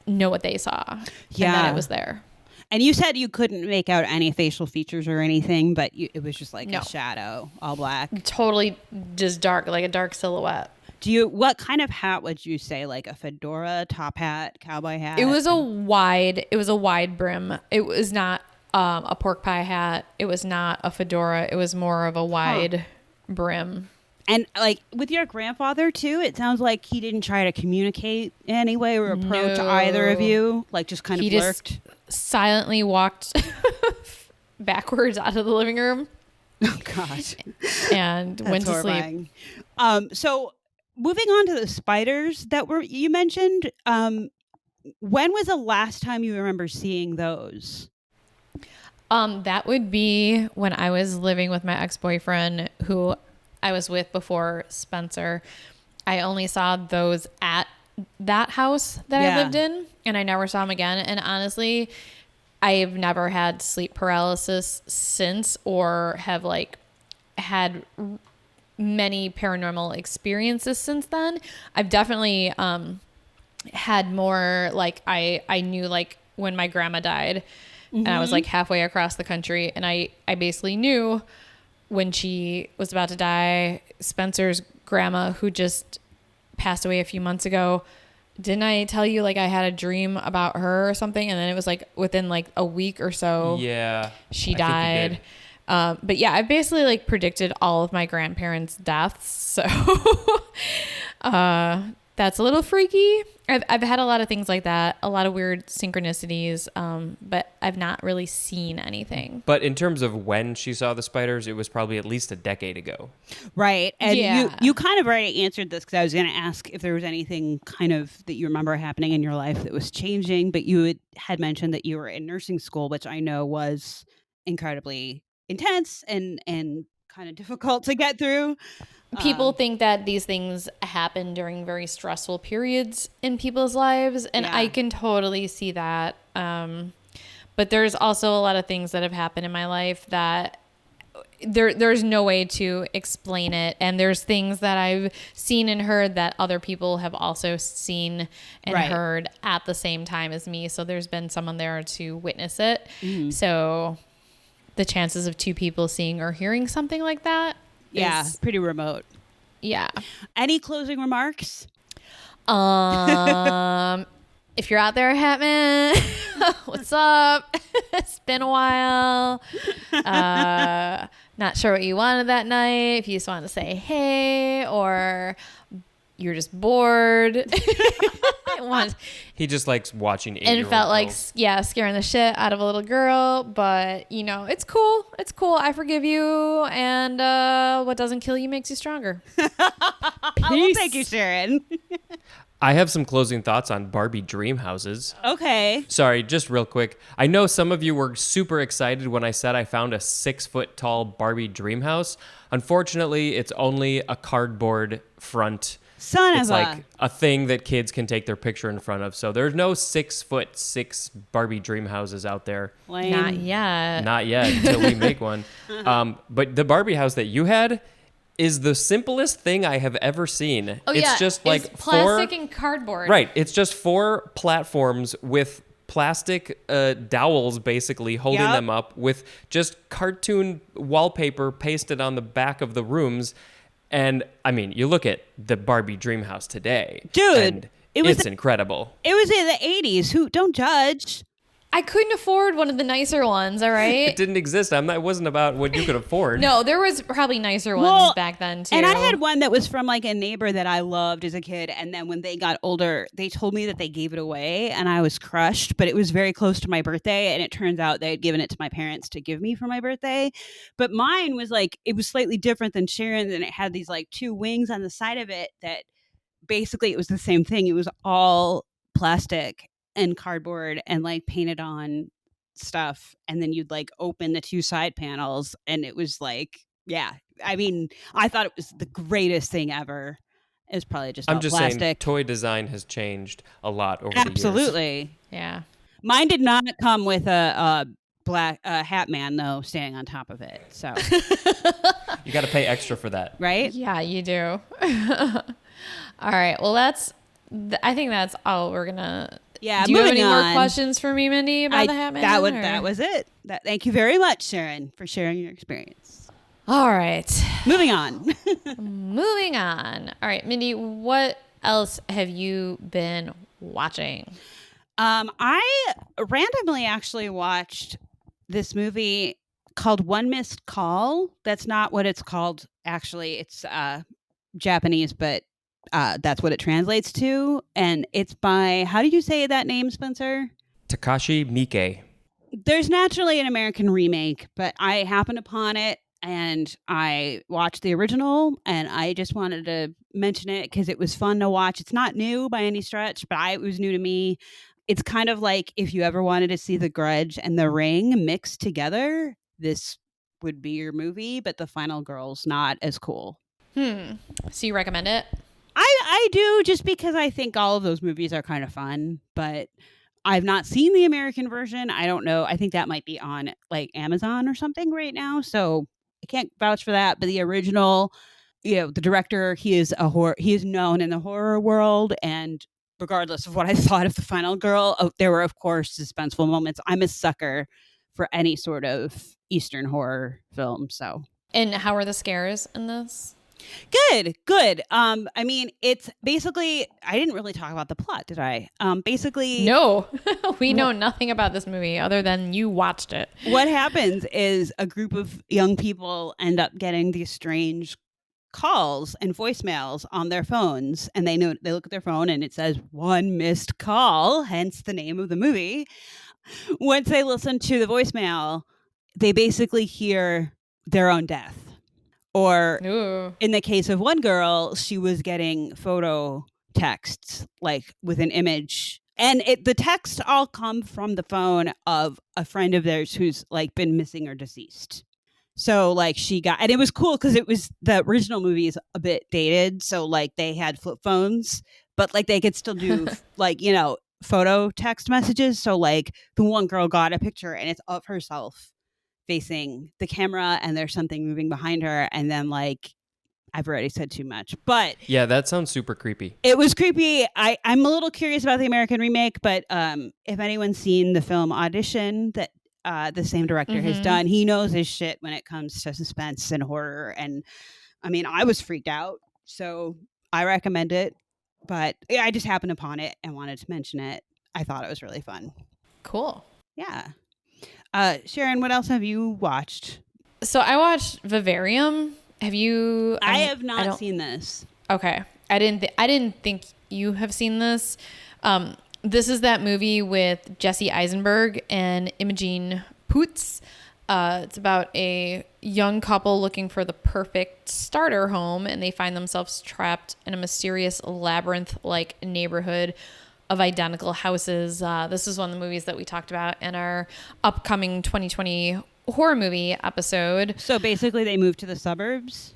know what they saw. Yeah. And that it was there. And you said you couldn't make out any facial features or anything, but it was just like a shadow, all black. Totally just dark, like a dark silhouette. What kind of hat would you say? Like a fedora, top hat, cowboy hat? It was a wide brim. It was not a pork pie hat. It was not a fedora. It was more of a wide brim. And like with your grandfather too, it sounds like he didn't try to communicate in any way or approach either of you. Like just kind of lurked. Just silently walked backwards out of the living room. Oh gosh. And went to sleep. So moving on to the spiders that you mentioned, when was the last time you remember seeing those? That would be when I was living with my ex-boyfriend who I was with before Spencer. I only saw those at that house that I lived in, and I never saw him again. And honestly, I've never had sleep paralysis since, or have like had many paranormal experiences since then. I've definitely had more, like I knew like when my grandma died, and I was like halfway across the country, and I basically knew when she was about to die. Spencer's grandma, who just passed away a few months ago, didn't I tell you like I had a dream about her or something? And then it was like within like a week or so, she died. But yeah, I basically like predicted all of my grandparents' deaths. So that that's a little freaky. I've had a lot of things like that, a lot of weird synchronicities, but I've not really seen anything. But in terms of when she saw the spiders, it was probably at least a decade ago. Right. And Yeah. you kind of already answered this because I was going to ask if there was anything kind of that you remember happening in your life that was changing, but you had mentioned that you were in nursing school, which I know was incredibly intense and kind of difficult to get through. People think that these things happen during very stressful periods in people's lives, and Yeah. I can totally see that. But there's also a lot of things that have happened in my life that there's no way to explain it, and there's things that I've seen and heard that other people have also seen and Right. heard at the same time as me. So there's been someone there to witness it. Mm-hmm. So the chances of two people seeing or hearing something like that, Yeah, is- pretty remote. yeah. Any closing remarks? If you're out there, Hatman, what's up? It's been a while. Not sure what you wanted that night. If you just wanted to say hey, or you're just bored. He just likes watching And eight-year-old it felt like, girls. yeah, scaring the shit out of a little girl. But, you know, it's cool. It's cool. I forgive you. And what doesn't kill you makes you stronger. Well, thank you, Sharon. I have some closing thoughts on Barbie dream houses. Okay. Sorry, just real quick. I know some of you were super excited when I said I found a 6-foot tall Barbie dream house. Unfortunately, it's only a cardboard front. Son It's of like a thing that kids can take their picture in front of. So there's no 6'6" Barbie dream houses out there. lame. Not yet. Not yet until we make one. But the Barbie house that you had is the simplest thing I have ever seen. Oh, It's yeah. just like it's plastic and cardboard. Right. It's just 4 platforms with plastic dowels basically holding Yep. them up with just cartoon wallpaper pasted on the back of the rooms. And I mean, you look at the Barbie dream house today. Dude, and it was- it's incredible. It was in the 80s. Who don't judge. I couldn't afford one of the nicer ones, all It right? didn't exist. It wasn't about what you could afford. No, there was probably nicer ones Well, back then, too. And I had one that was from like a neighbor that I loved as a kid. And then when they got older, they told me that they gave it away and I was crushed, but it was very close to my birthday. And it turns out they had given it to my parents to give me for my birthday. But mine was like, it was slightly different than Sharon's, and it had these like 2 wings on the side of it that basically it was the same thing. It was all plastic and cardboard and like painted on stuff, and then you'd like open the 2 side panels and it was like, yeah, I mean, I thought it was the greatest thing ever. It was probably just I'm all just saying plastic. toy design has changed a lot over the years. Absolutely. Yeah. Mine did not come with a black hat man though standing on top of it, so You got to pay extra for that. right. Yeah, you do. All right. Well, I think that's all we're going to... Yeah, Do you have any moving more on. questions for me, Mindy, about the Hat Man? That was it. Thank you very much, Sharon, for sharing your experience. All right. Moving on. Moving on. All right, Mindy, what else have you been watching? I randomly actually watched this movie called One Missed Call. That's not what it's called. Actually, it's Japanese, but that's what it translates to. And it's by, how do you say that name, Spencer? Takashi Miike. There's naturally an American remake, but I happened upon it and I watched the original, and I just wanted to mention it because it was fun to watch. It's not new by any stretch, but it was new to me. It's kind of like if you ever wanted to see The Grudge and The Ring mixed together, this would be your movie, but the final girl's not as cool. So you recommend it? I do, just because I think all of those movies are kind of fun, but I've not seen the American version. I don't know. I think that might be on like Amazon or something right now, so I can't vouch for that. But the original, the director, he is known in the horror world, and regardless of what I thought of the final girl, there were of course suspenseful moments. I'm a sucker for any sort of Eastern horror film, so. And how are the scares in this? Good. I mean, it's basically, I didn't really talk about the plot, did I? Basically, No, we know nothing about this movie other than you watched it. what happens is a group of young people end up getting these strange calls and voicemails on their phones, and they look at their phone and it says 1 missed call, hence the name of the movie. Once they listen to the voicemail, they basically hear their own death. Or Ooh. in the case of one girl, she was getting photo texts, like with an image. And the texts all come from the phone of a friend of theirs who's like been missing or deceased. So like and it was cool because it was, the original movie is a bit dated. So like they had flip phones, but like they could still do like, you know, photo text messages. So like the one girl got a picture and it's of herself facing the camera and there's something moving behind her. And then like, I've already said too much, but Yeah, that sounds super creepy. it was creepy. I'm a little curious about the American remake, but if anyone's seen the film Audition that the same director has done, he knows his shit when it comes to suspense and horror. And I mean, I was freaked out, so I recommend it. But yeah, I just happened upon it and wanted to mention it. I thought it was really fun. Cool. Yeah. Sharon, what else have you watched? So I watched Vivarium. Have you? I have not seen this. Okay. I didn't think you have seen this. This is that movie with Jesse Eisenberg and Imogen Poots. It's about a young couple looking for the perfect starter home, and they find themselves trapped in a mysterious labyrinth-like neighborhood of identical houses. This is one of the movies that we talked about in our upcoming 2020 horror movie episode. So basically they moved to the suburbs?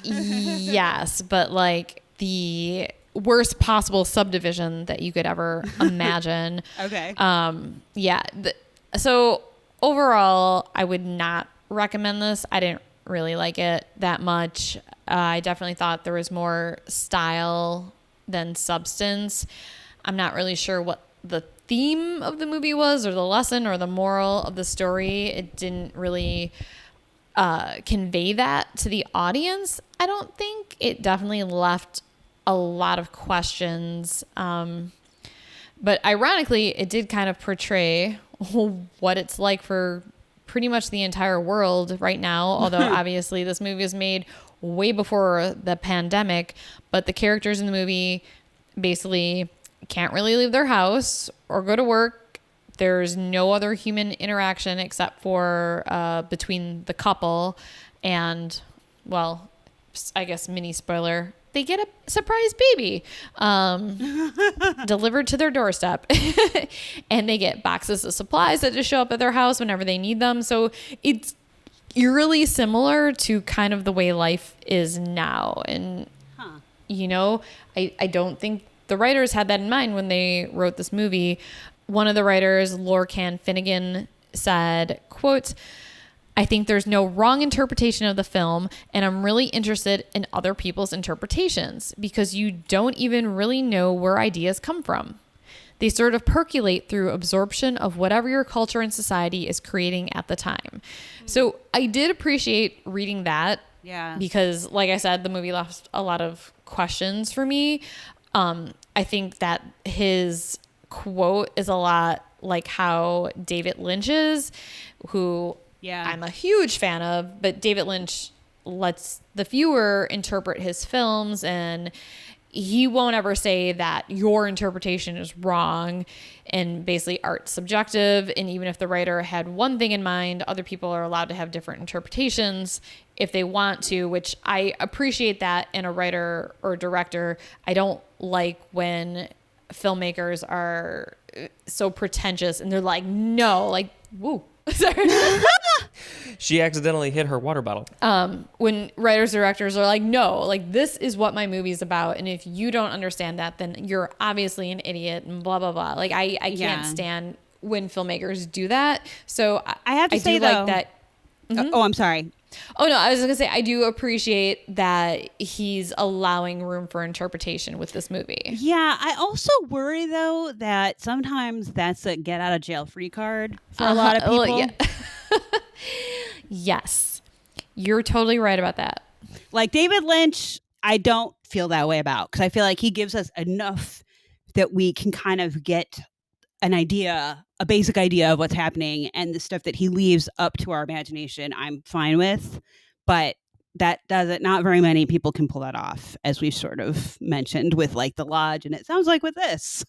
Yes, but like the worst possible subdivision that you could ever imagine. Okay. Yeah. So overall, I would not recommend this. I didn't really like it that much. I definitely thought there was more style than substance. I'm not really sure what the theme of the movie was, or the lesson, or the moral of the story. It didn't really convey that to the audience. I don't think it definitely left a lot of questions. But ironically, it did kind of portray what it's like for pretty much the entire world right now. Although obviously this movie was made way before the pandemic, but the characters in the movie basically can't really leave their house or go to work. There's no other human interaction except for between the couple, and, well, I guess mini spoiler, they get a surprise baby delivered to their doorstep. And they get boxes of supplies that just show up at their house whenever they need them. So it's eerily similar to kind of the way life is now. And, you know, I don't think the writers had that in mind when they wrote this movie. One of the writers, Lorcan Finnegan, said, quote, "I think there's no wrong interpretation of the film, and I'm really interested in other people's interpretations because you don't even really know where ideas come from. They sort of percolate through absorption of whatever your culture and society is creating at the time." So I did appreciate reading that. Yeah. Because, like I said, the movie left a lot of questions for me. I think that his quote is a lot like how David Lynch is, who I'm a huge fan of, but David Lynch lets the viewer interpret his films, and he won't ever say that your interpretation is wrong, and basically art's subjective. And even if the writer had one thing in mind, other people are allowed to have different interpretations if they want to, which I appreciate that in a writer or director. I don't like when filmmakers are so pretentious and they're like, no, like, woo. Sorry. She accidentally hit her water bottle. When writers, directors are like, no, like, this is what my movie's about, and if you don't understand that, then you're obviously an idiot, and blah blah blah. Like, I can't stand when filmmakers do that. So I have to say, though, like that. Mm-hmm. Oh, I'm sorry. Oh no, I was gonna say I do appreciate that he's allowing room for interpretation with this movie. Yeah, I also worry though that sometimes that's a get out of jail free card for a lot of people. Well, yeah. Yes, you're totally right about that. Like David Lynch, I don't feel that way about, because I feel like he gives us enough that we can kind of get an idea, a basic idea of what's happening, and the stuff that he leaves up to our imagination, I'm fine with. But that does it. Not very many people can pull that off, as we've sort of mentioned with like The Lodge, and it sounds like with this.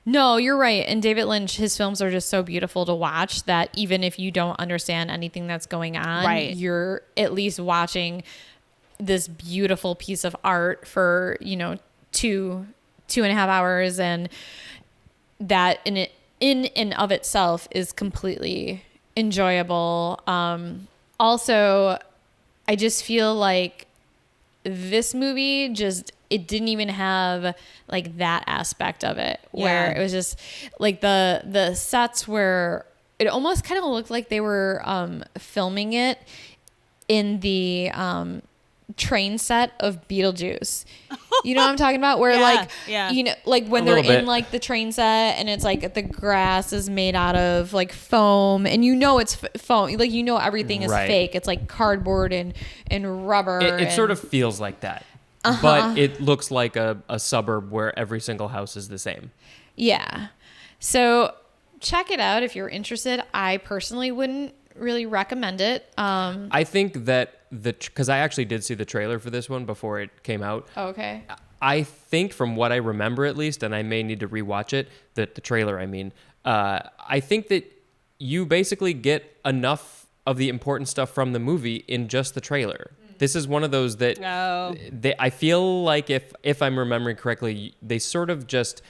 No, you're right. And David Lynch, his films are just so beautiful to watch that even if you don't understand anything that's going on, Right. you're at least watching this beautiful piece of art for, 2.5 hours. And that in and of itself is completely enjoyable. Also, I just feel like this movie it didn't even have like that aspect of it where it was just like the sets where it almost kind of looked like they were filming it in the train set of Beetlejuice. You know what I'm talking about? Where like when they're in like the train set and it's like the grass is made out of like foam and it's foam. Like, everything is fake. It's like cardboard and rubber. It sort of feels like that. But it looks like a suburb where every single house is the same. Yeah. So check it out if you're interested. I personally wouldn't really recommend it. I think that because I actually did see the trailer for this one before it came out. Okay. I think from what I remember at least, and I may need to rewatch it, the trailer, I mean, I think that you basically get enough of the important stuff from the movie in just the trailer. This is one of those that I feel like if I'm remembering correctly, they sort of just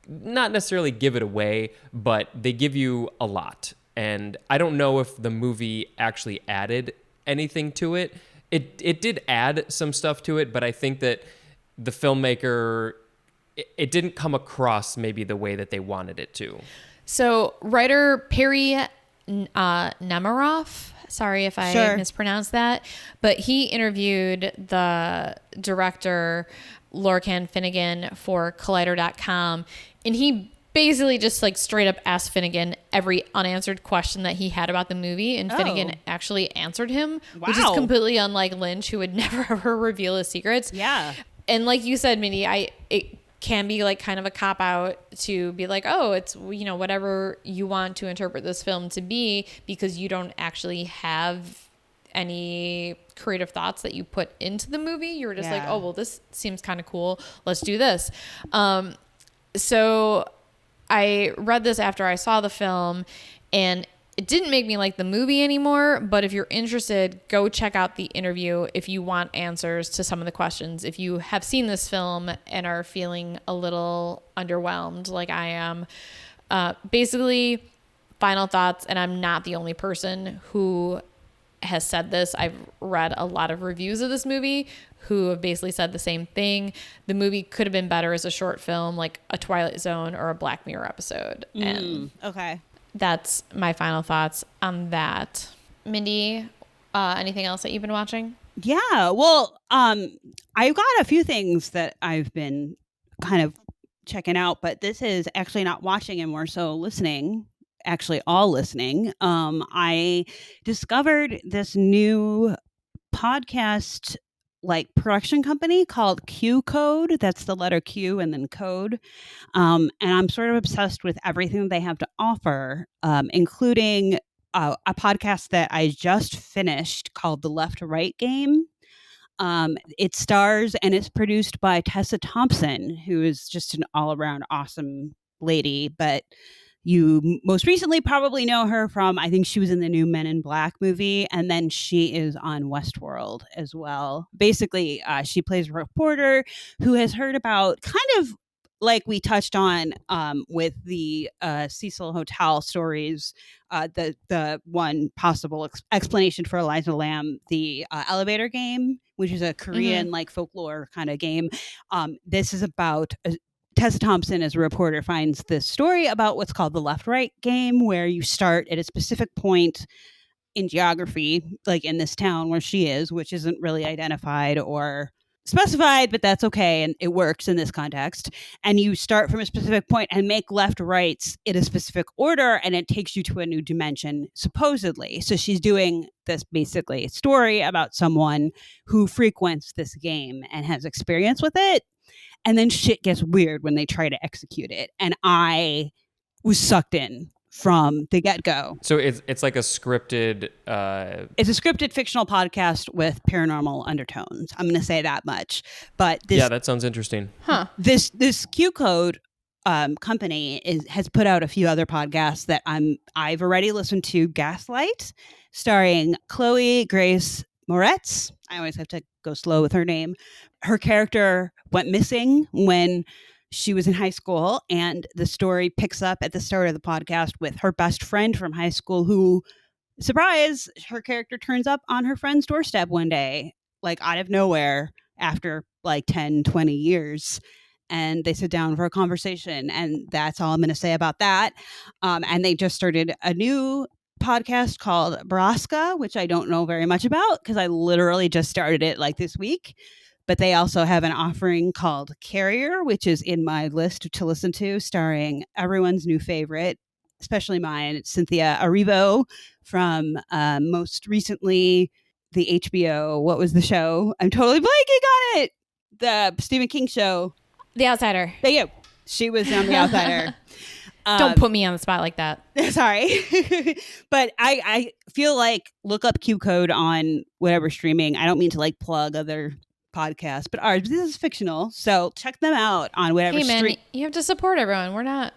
not necessarily give it away, but they give you a lot. And I don't know if the movie actually added anything to it. It did add some stuff to it, but I think that the filmmaker, it didn't come across maybe the way that they wanted it to. So writer Perry Nemiroff, sorry if I mispronounced that, but he interviewed the director Lorcan Finnegan for Collider.com, and he basically just like straight up asked Finnegan every unanswered question that he had about the movie, and Finnegan actually answered him, which is completely unlike Lynch, who would never ever reveal his secrets. Yeah. And like you said, Mindy, it can be like kind of a cop out to be like, oh, it's, whatever you want to interpret this film to be, because you don't actually have any creative thoughts that you put into the movie. You're just like, oh, well, this seems kind of cool. Let's do this. So I read this after I saw the film, and it didn't make me like the movie anymore, but if you're interested, go check out the interview if you want answers to some of the questions. If you have seen this film and are feeling a little underwhelmed like I am, basically, final thoughts, and I'm not the only person who has said this. I've read a lot of reviews of this movie who have basically said the same thing. The movie could have been better as a short film, like a Twilight Zone or a Black Mirror episode. And okay. That's my final thoughts on that. Mindy, anything else that you've been watching? Yeah. Well, I've got a few things that I've been kind of checking out, but this is actually not watching and more so listening. Actually, all listening. I discovered this new podcast like production company called Q Code. That's the letter Q and then code. And I'm sort of obsessed with everything they have to offer, including a podcast that I just finished called The Left Right Game. It stars and it's produced by Tessa Thompson, who is just an all around awesome lady, but you most recently probably know her from, I think she was in the new Men in Black movie, and then she is on Westworld as well. Basically, she plays a reporter who has heard about kind of like we touched on with the Cecil Hotel stories, the one possible explanation for Eliza Lamb, the elevator game, which is a Korean like folklore kind of game. This is about Tessa Thompson, as a reporter, finds this story about what's called the left-right game, where you start at a specific point in geography, like in this town where she is, which isn't really identified or specified, but that's okay, and it works in this context. And you start from a specific point and make left rights in a specific order, and it takes you to a new dimension, supposedly. So she's doing this basically story about someone who frequents this game and has experience with it. And then shit gets weird when they try to execute it. And I was sucked in from the get-go. So it's like a scripted. It's a scripted fictional podcast with paranormal undertones. I'm going to say that much. But Yeah, that sounds interesting. Huh. this Q Code company has put out a few other podcasts that I've already listened to. Gaslight, starring Chloe Grace Moretz. I always have to go slow with her name. Her character went missing when she was in high school, and the story picks up at the start of the podcast with her best friend from high school who, surprise, her character turns up on her friend's doorstep one day, like out of nowhere after like 10, 20 years. And they sit down for a conversation, and that's all I'm going to say about that. And they just started a new podcast called Braska, which I don't know very much about because I literally just started it like this week. But they also have an offering called Carrier, which is in my list to listen to, starring everyone's new favorite, especially mine, Cynthia Erivo from most recently the HBO. What was the show? I'm totally blanking on it. The Stephen King show. The Outsider. Thank you. She was on The Outsider. Don't put me on the spot like that. Sorry. But I feel like look up Q Code on whatever streaming. I don't mean to like plug other podcasts, but ours, this is fictional. So check them out on whatever Hey man, you have to support everyone. We're not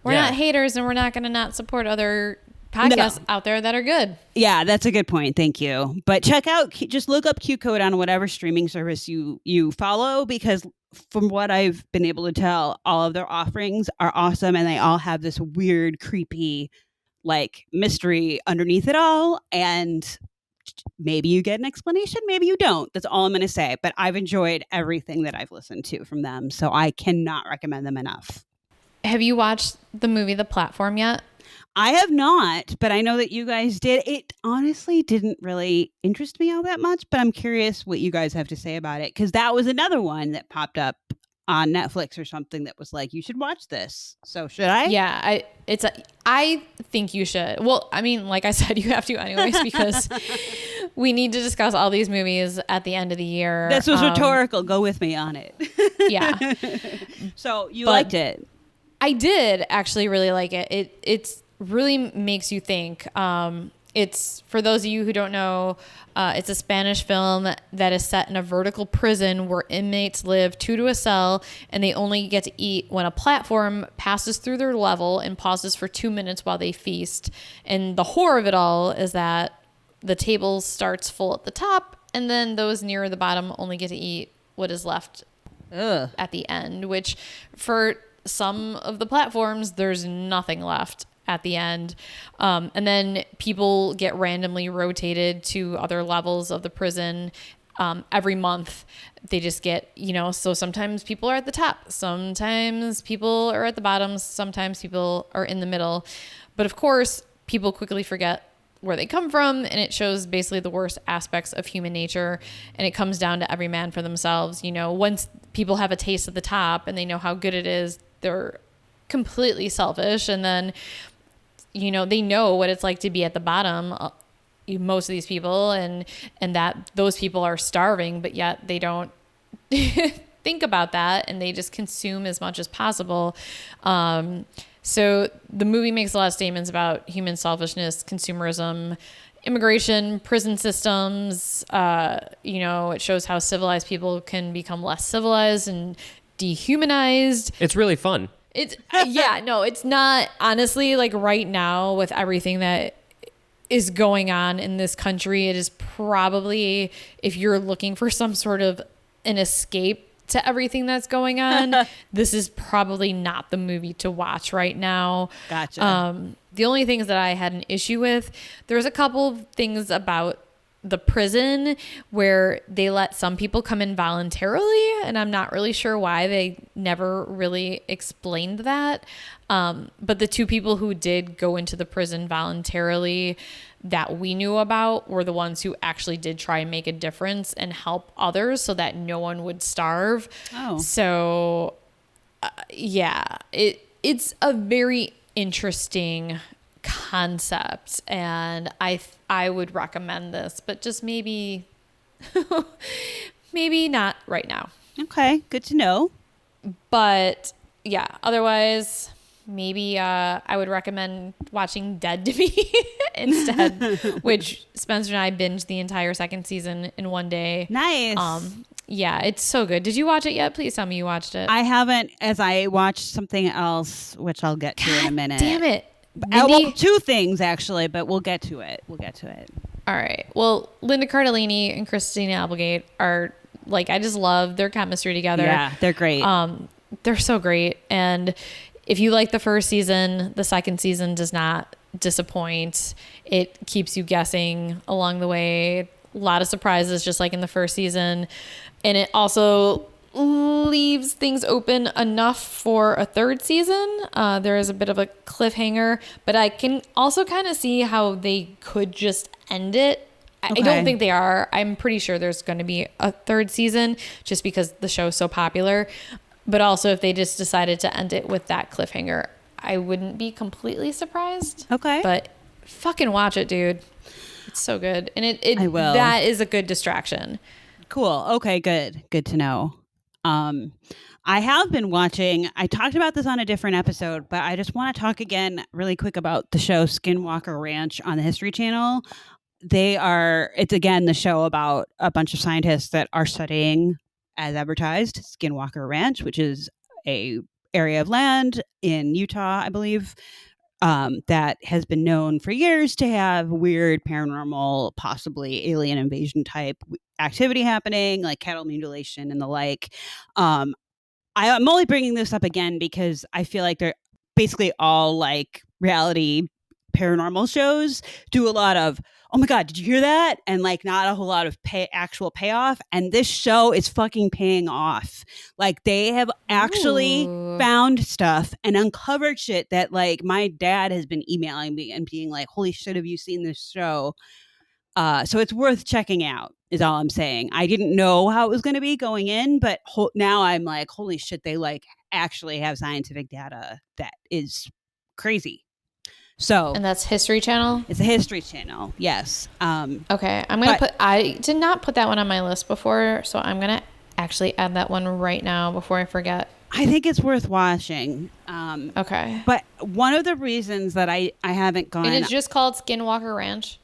haters, and we're not going to not support other podcasts out there that are good. Yeah, that's a good point. Thank you. But just look up Q Code on whatever streaming service you follow, because from what I've been able to tell, all of their offerings are awesome, and they all have this weird, creepy, like mystery underneath it all. And maybe you get an explanation, maybe you don't. That's all I'm going to say. But I've enjoyed everything that I've listened to from them, so I cannot recommend them enough. Have you watched the movie The Platform yet? I have not, but I know that you guys did. It honestly didn't really interest me all that much, but I'm curious what you guys have to say about it, because that was another one that popped up on Netflix or something that was like, you should watch this. So should I? Yeah, I think you should. Well, I mean, like I said, you have to anyways, because we need to discuss all these movies at the end of the year. This was rhetorical. Go with me on it. Yeah. So you liked it? I did actually really like it. It's really makes you think. It's, for those of you who don't know, it's a Spanish film that is set in a vertical prison where inmates live two to a cell, and they only get to eat when a platform passes through their level and pauses for 2 minutes while they feast. And the horror of it all is that the table starts full at the top, and then those near the bottom only get to eat what is left at the end, which for some of the platforms, there's nothing left at the end. And then people get randomly rotated to other levels of the prison every month. They just get, so sometimes people are at the top, sometimes people are at the bottom, sometimes people are in the middle. But of course, people quickly forget where they come from, and it shows basically the worst aspects of human nature, and it comes down to every man for themselves. Once people have a taste at the top and they know how good it is, they're completely selfish, and then they know what it's like to be at the bottom, most of these people, and that those people are starving, but yet they don't think about that, and they just consume as much as possible. So the movie makes a lot of statements about human selfishness, consumerism, immigration, prison systems. It shows how civilized people can become less civilized and dehumanized. It's really fun. It's it's not, honestly, like right now with everything that is going on in this country, it is probably, if you're looking for some sort of an escape to everything that's going on, this is probably not the movie to watch right now. Gotcha. The only things that I had an issue with, there's a couple of things about the prison where they let some people come in voluntarily, and I'm not really sure why. They never really explained that. But the two people who did go into the prison voluntarily that we knew about were the ones who actually did try and make a difference and help others so that no one would starve. Oh. So it's a very interesting concept, and I would recommend this, but just maybe not right now. Okay, good to know. But yeah, otherwise maybe I would recommend watching Dead to Me instead, which Spencer and I binged the entire second season in one day. Nice. Yeah, it's so good. Did you watch it yet? Please tell me you watched it. I haven't, as I watched something else, which I'll get to in a minute. Damn it. Well, two things actually, but we'll get to it. All right. Well, Linda Cardellini and Christina Applegate are like, I just love their chemistry together. Yeah, they're great. They're so great. And if you like the first season, the second season does not disappoint. It keeps you guessing along the way. A lot of surprises, just like in the first season. And it also leaves things open enough for a third season. There is a bit of a cliffhanger, but I can also kind of see how they could just end it. I don't think they are. I'm pretty sure there's going to be a third season just because the show is so popular. But also if they just decided to end it with that cliffhanger, I wouldn't be completely surprised. Okay. But fucking watch it, dude. It's so good. And I will. That is a good distraction. Cool. Okay, good. Good to know. I have been watching, I talked about this on a different episode, but I just want to talk again really quick about the show Skinwalker Ranch on the History Channel. It's again the show about a bunch of scientists that are studying, as advertised, Skinwalker Ranch, which is a area of land in Utah, I believe, that has been known for years to have weird paranormal, possibly alien invasion type activity happening, like cattle mutilation and the like. I'm only bringing this up again because I feel like they're basically all like reality paranormal shows do a lot of, oh my God, did you hear that? And like not a whole lot of actual payoff. And this show is fucking paying off. Like they have actually found stuff and uncovered shit that like my dad has been emailing me and being like, holy shit, have you seen this show? So it's worth checking out is all I'm saying. I didn't know how it was going to be going in, but now I'm like, holy shit, they like actually have scientific data that is crazy. So, and that's History Channel? It's a History Channel, yes. Okay, I did not put that one on my list before, so I'm going to actually add that one right now before I forget. I think it's worth watching. Okay. But one of the reasons that I haven't gone... And it's just called Skinwalker Ranch?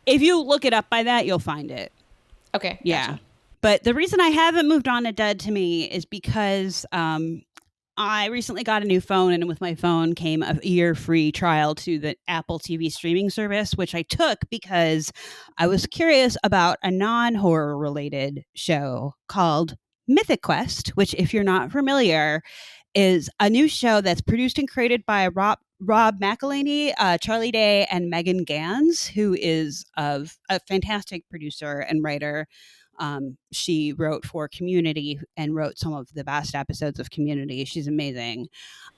If you look it up by that, you'll find it. Okay, yeah. gotcha. But the reason I haven't moved on to Dead to Me is because... I recently got a new phone, and with my phone came a year free trial to the Apple TV streaming service, which I took because I was curious about a non-horror related show called Mythic Quest, which, if you're not familiar, is a new show that's produced and created by Rob McElhaney, Charlie Day, and Megan Gans, who is a fantastic producer and writer. She wrote for Community and wrote some of the best episodes of Community. She's amazing.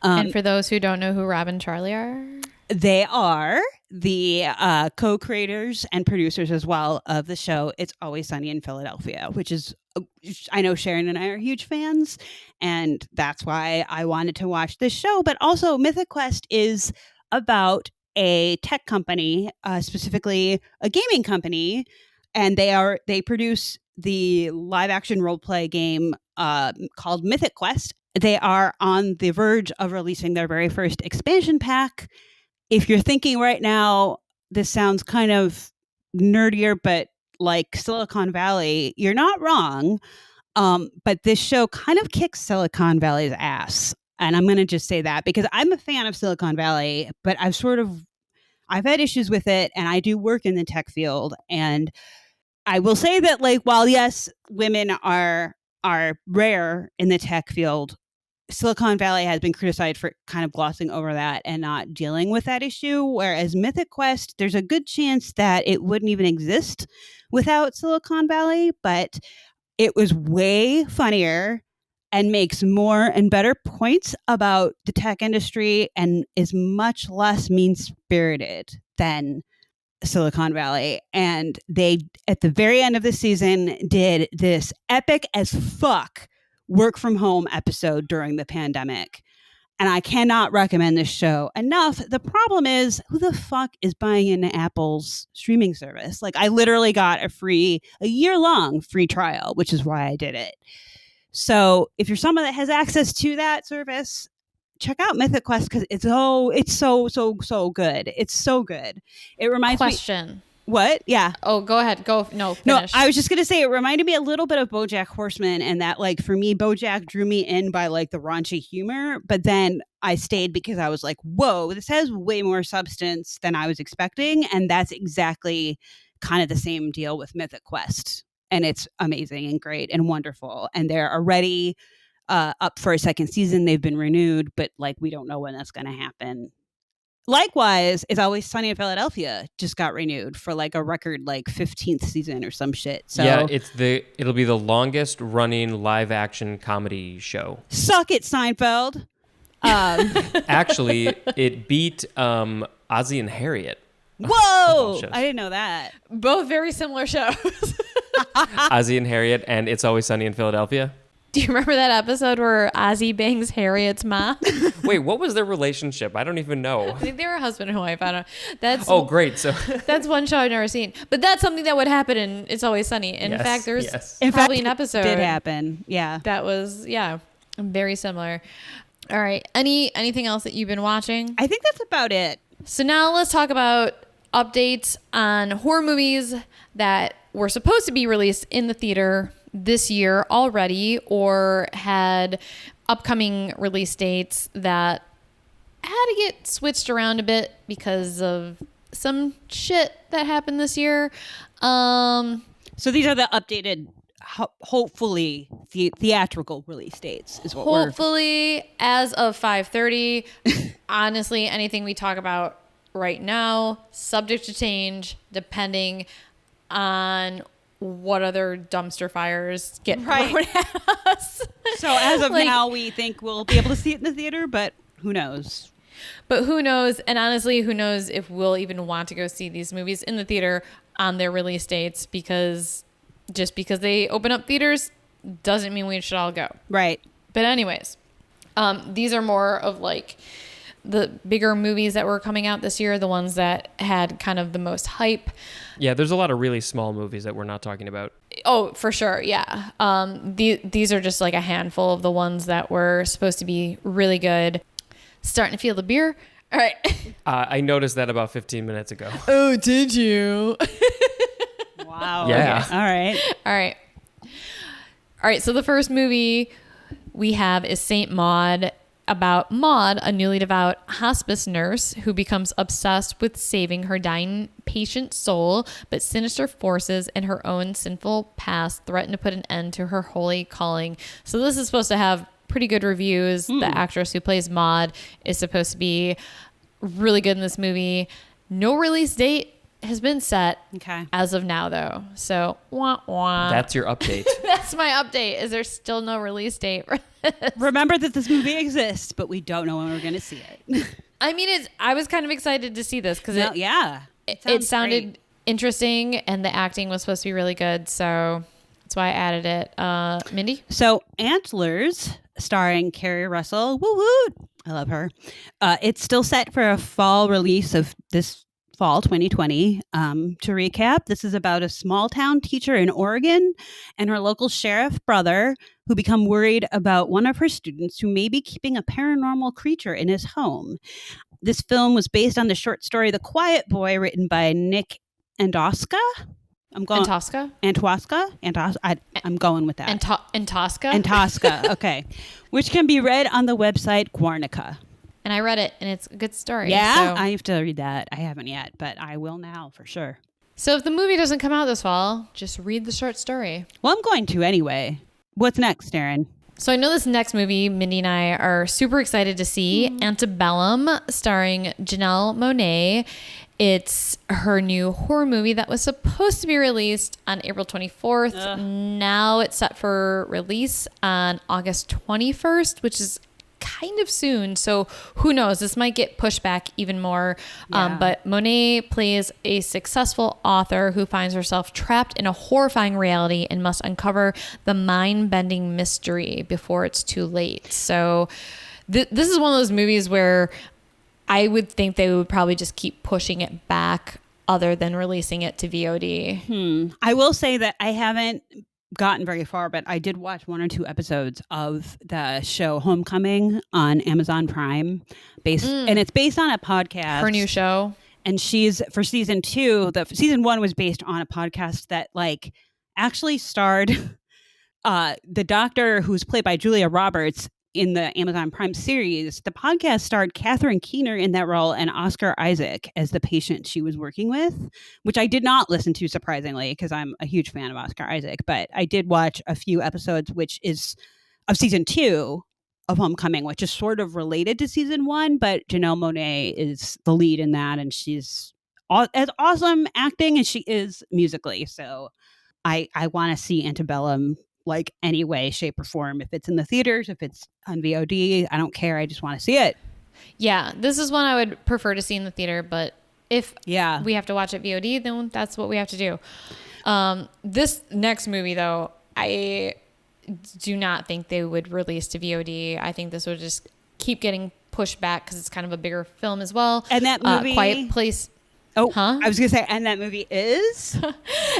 And for those who don't know who Rob and Charlie are? They are the co-creators and producers as well of the show It's Always Sunny in Philadelphia, which is, I know Sharon and I are huge fans, and that's why I wanted to watch this show. But also Mythic Quest is about a tech company, specifically a gaming company, and they produce the live action role play game called Mythic Quest. They are on the verge of releasing their very first expansion pack. If you're thinking right now, this sounds kind of nerdier, but like Silicon Valley, you're not wrong. But this show kind of kicks Silicon Valley's ass. And I'm going to just say that because I'm a fan of Silicon Valley, but I've had issues with it, and I do work in the tech field. And I will say that, like, while yes, women are rare in the tech field, Silicon Valley has been criticized for kind of glossing over that and not dealing with that issue. Whereas Mythic Quest, there's a good chance that it wouldn't even exist without Silicon Valley, but it was way funnier and makes more and better points about the tech industry and is much less mean-spirited than Silicon Valley. And they, at the very end of the season, did this epic as fuck work from home episode during the pandemic. And I cannot recommend this show enough. The problem is, who the fuck is buying into Apple's streaming service? Like, I literally got a year-long free trial, which is why I did it. So if you're someone that has access to that service, check out Mythic Quest because it's so good. It's so good. It reminds me. Question. What? Yeah. Oh, go ahead. Go. No, No, finish. I was just gonna say it reminded me a little bit of BoJack Horseman, and that like for me, BoJack drew me in by like the raunchy humor, but then I stayed because I was like, whoa, this has way more substance than I was expecting, and that's exactly kind of the same deal with Mythic Quest, and it's amazing and great and wonderful, and they're already up for a second season. They've been renewed, but like we don't know when that's gonna happen. Likewise, It's Always Sunny in Philadelphia just got renewed for like a record like 15th season or some shit. So yeah, it'll be the longest running live action comedy show. Suck it, Seinfeld. Actually, it beat Ozzie and Harriet. Whoa! I didn't know that. Both very similar shows. Ozzie and Harriet and It's Always Sunny in Philadelphia. Do you remember that episode where Ozzy bangs Harriet's ma? Wait, what was their relationship? I don't even know. I think they were husband and wife. I don't know. That's great. So that's one show I've never seen. But that's something that would happen in It's Always Sunny. In fact, there's probably an episode did happen. Yeah. That was very similar. All right. Anything else that you've been watching? I think that's about it. So now let's talk about updates on horror movies that were supposed to be released in the theater this year already or had upcoming release dates that had to get switched around a bit because of some shit that happened this year. So these are the updated, hopefully theatrical release dates is what hopefully as of 5:30. Honestly, anything we talk about right now, subject to change depending on what other dumpster fires get thrown at us. So as of now, we think we'll be able to see it in the theater, but who knows? But who knows? And honestly, who knows if we'll even want to go see these movies in the theater on their release dates, because just because they open up theaters doesn't mean we should all go. Right. But anyways, these are more of like the bigger movies that were coming out this year, the ones that had kind of the most hype. Yeah, there's a lot of really small movies that we're not talking about. Oh, for sure. Yeah. These are just like a handful of the ones that were supposed to be really good. Starting to feel the beer. All right. I noticed that about 15 minutes ago. Oh, did you? Wow. Yeah. Okay. All right. So the first movie we have is Saint Maud, about Maud, a newly devout hospice nurse who becomes obsessed with saving her dying patient's soul, but sinister forces and her own sinful past threaten to put an end to her holy calling. So this is supposed to have pretty good reviews. The actress who plays Maud is supposed to be really good in this movie. No release date has been set as of now, though. So, wah, wah. That's your update. That's my update. Is there still no release date? Remember that this movie exists, but we don't know when we're going to see it. I mean, I was kind of excited to see this because it sounded great. Interesting, and the acting was supposed to be really good. So that's why I added it. Mindy? So, Antlers, starring Carrie Russell. Woo woo! I love her. It's still set for a fall release of this fall 2020. To recap, this is about a small town teacher in Oregon and her local sheriff brother who become worried about one of her students who may be keeping a paranormal creature in his home. This film was based on the short story The Quiet Boy, written by Nick Antosca. I'm going Antosca? I'm going with that. Antosca? Antosca, okay. Which can be read on the website Guarnica. And I read it, and it's a good story. Yeah, so. I have to read that. I haven't yet, but I will now for sure. So if the movie doesn't come out this fall, just read the short story. Well, I'm going to anyway. What's next, Darren? So I know this next movie, Mindy and I are super excited to see, Antebellum, starring Janelle Monáe. It's her new horror movie that was supposed to be released on April 24th. Now it's set for release on August 21st, which is kind of soon. So who knows? This might get pushed back even more. But Monáe plays a successful author who finds herself trapped in a horrifying reality and must uncover the mind-bending mystery before it's too late. So this is one of those movies where I would think they would probably just keep pushing it back other than releasing it to VOD. I will say that I haven't gotten very far, but I did watch 1 or 2 episodes of the show Homecoming on Amazon Prime, and it's based on a podcast. Her new show. And she's for season 2. The season 1 was based on a podcast that like actually starred the doctor who's played by Julia Roberts in the Amazon Prime series. The podcast starred Catherine Keener in that role and Oscar Isaac as the patient she was working with, which I did not listen to, surprisingly, because I'm a huge fan of Oscar Isaac. But I did watch a few episodes, which is of season 2 of Homecoming, which is sort of related to season 1. But Janelle Monáe is the lead in that, and she's as awesome acting as she is musically. So I want to see Antebellum like any way, shape, or form. If it's in the theaters, if it's on VOD, I don't care. I just want to see it. Yeah, this is one I would prefer to see in the theater, but if we have to watch it VOD, then that's what we have to do. This next movie, though, I do not think they would release to VOD. I think this would just keep getting pushed back because it's kind of a bigger film as well. And that movie, Quiet Place. Oh, huh? I was going to say, and that movie is?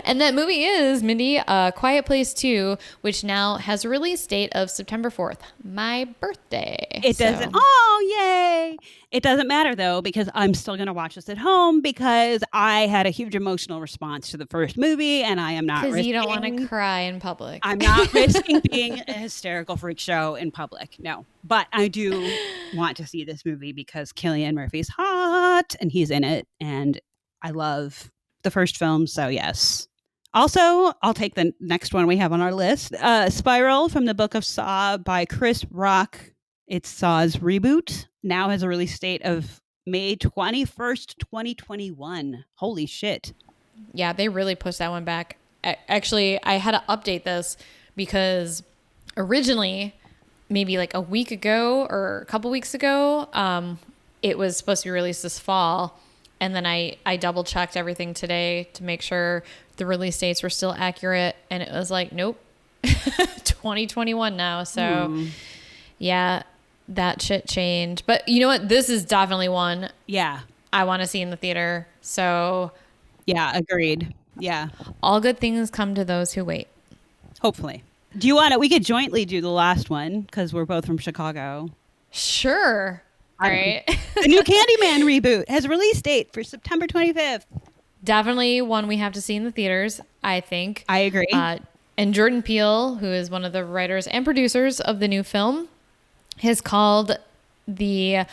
And that movie is, Mindy, Quiet Place 2, which now has a release date of September 4th, my birthday. It doesn't, oh, yay. It doesn't matter, though, because I'm still going to watch this at home because I had a huge emotional response to the first movie, and I am not risking. Because you don't want to cry in public. I'm not risking being a hysterical freak show in public, no. But I do want to see this movie because Cillian Murphy's hot, and he's in it, and I love the first film, so yes. Also, I'll take the next one we have on our list. Spiral from the Book of Saw by Chris Rock. It's Saw's reboot. Now has a release date of May 21st, 2021. Holy shit. Yeah, they really pushed that one back. Actually, I had to update this because originally, maybe like a week ago or a couple weeks ago, it was supposed to be released this fall. And then I double checked everything today to make sure the release dates were still accurate. And it was like, nope, 2021 now. So yeah, that shit changed. But you know what? This is definitely one I want to see in the theater. So yeah, agreed. Yeah. All good things come to those who wait. Hopefully. Do you want to, we could jointly do the last one because we're both from Chicago. Sure. All right. The new Candyman reboot has a release date for September 25th. Definitely one we have to see in the theaters, I think. I agree. And Jordan Peele, who is one of the writers and producers of the new film, has called the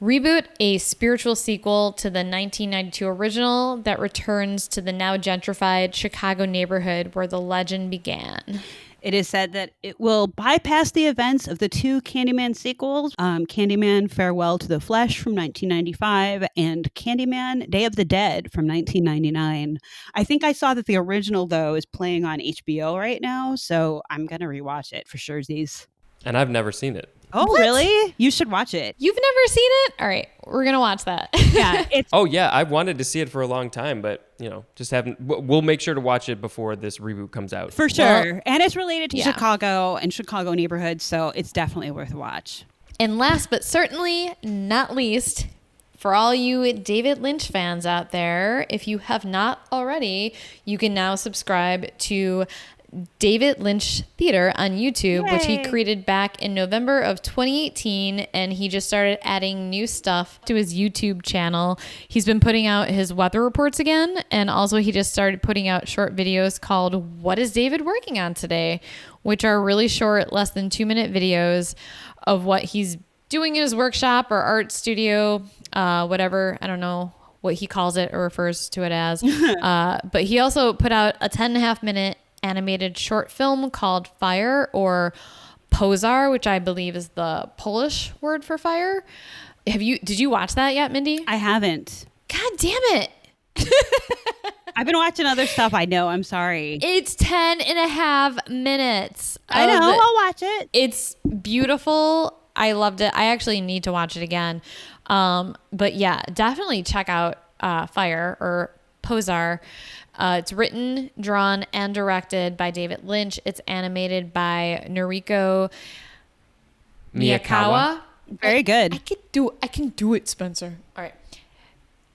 reboot a spiritual sequel to the 1992 original that returns to the now gentrified Chicago neighborhood where the legend began. It is said that it will bypass the events of the 2 Candyman sequels, Candyman Farewell to the Flesh from 1995 and Candyman Day of the Dead from 1999. I think I saw that the original, though, is playing on HBO right now, so I'm going to rewatch it for surezies. And I've never seen it. Oh, what? Really? You should watch it. You've never seen it? All right. We're going to watch that. Yeah. Oh, yeah. I've wanted to see it for a long time, but, you know, just haven't. We'll make sure to watch it before this reboot comes out. For sure. Well, and it's related to Chicago and Chicago neighborhoods, so it's definitely worth a watch. And last but certainly not least, for all you David Lynch fans out there, if you have not already, you can now subscribe to David Lynch Theater on YouTube, Yay. Which he created back in November of 2018, and he just started adding new stuff to his YouTube channel. He's been putting out his weather reports again, and also he just started putting out short videos called What is David Working on Today?, which are really short, less than 2-minute videos of what he's doing in his workshop or art studio, whatever, I don't know what he calls it or refers to it as. But he also put out a 10.5-minute animated short film called Fire, or Pozar, which I believe is the Polish word for fire. Did you watch that yet, Mindy? I haven't. God damn it. I've been watching other stuff. I know. I'm sorry. It's 10.5 minutes. I know. I'll watch it. It's beautiful. I loved it. I actually need to watch it again. But yeah, definitely check out Fire, or Pozar. It's written, drawn, and directed by David Lynch. It's animated by Noriko Miyakawa. Very good. I can do it, Spencer. All right.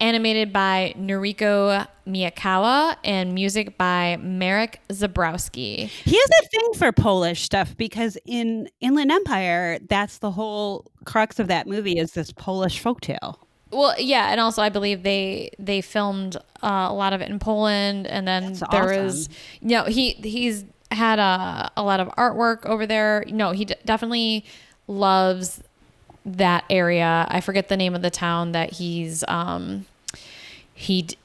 animated by Noriko Miyakawa, and music by Marek Zabrowski. He has a thing for Polish stuff because in Inland Empire, that's the whole crux of that movie is this Polish folktale. Well, yeah, and also I believe they filmed a lot of it in Poland, and then That's there awesome. was, he's had a lot of artwork over there. He definitely loves that area. I forget the name of the town that he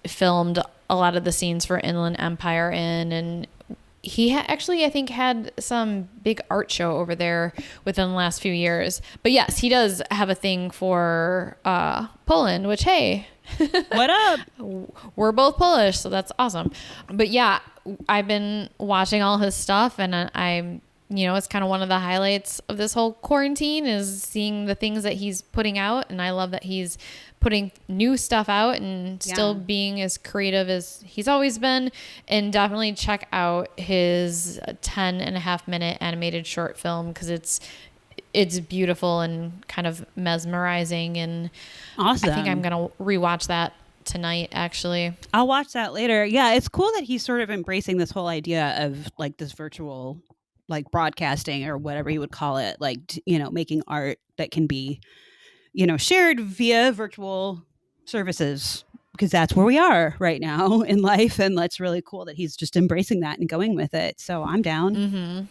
filmed a lot of the scenes for Inland Empire in, and he actually, I think, had some big art show over there within the last few years. But yes, he does have a thing for Poland, which, hey, What up? we're both Polish, so that's awesome. But yeah, I've been watching all his stuff, and I'm, it's kind of one of the highlights of this whole quarantine is seeing the things that he's putting out. And I love that he's putting new stuff out and still being as creative as he's always been. And definitely check out his 10.5-minute animated short film, because it's beautiful and kind of mesmerizing. And Awesome. I think I'm going to rewatch that tonight, actually. I'll watch that later. Yeah, it's cool that he's sort of embracing this whole idea of like this virtual like broadcasting or whatever you would call it, like, making art that can be, shared via virtual services, because that's where we are right now in life. And that's really cool that he's just embracing that and going with it. So I'm down. Mm-hmm.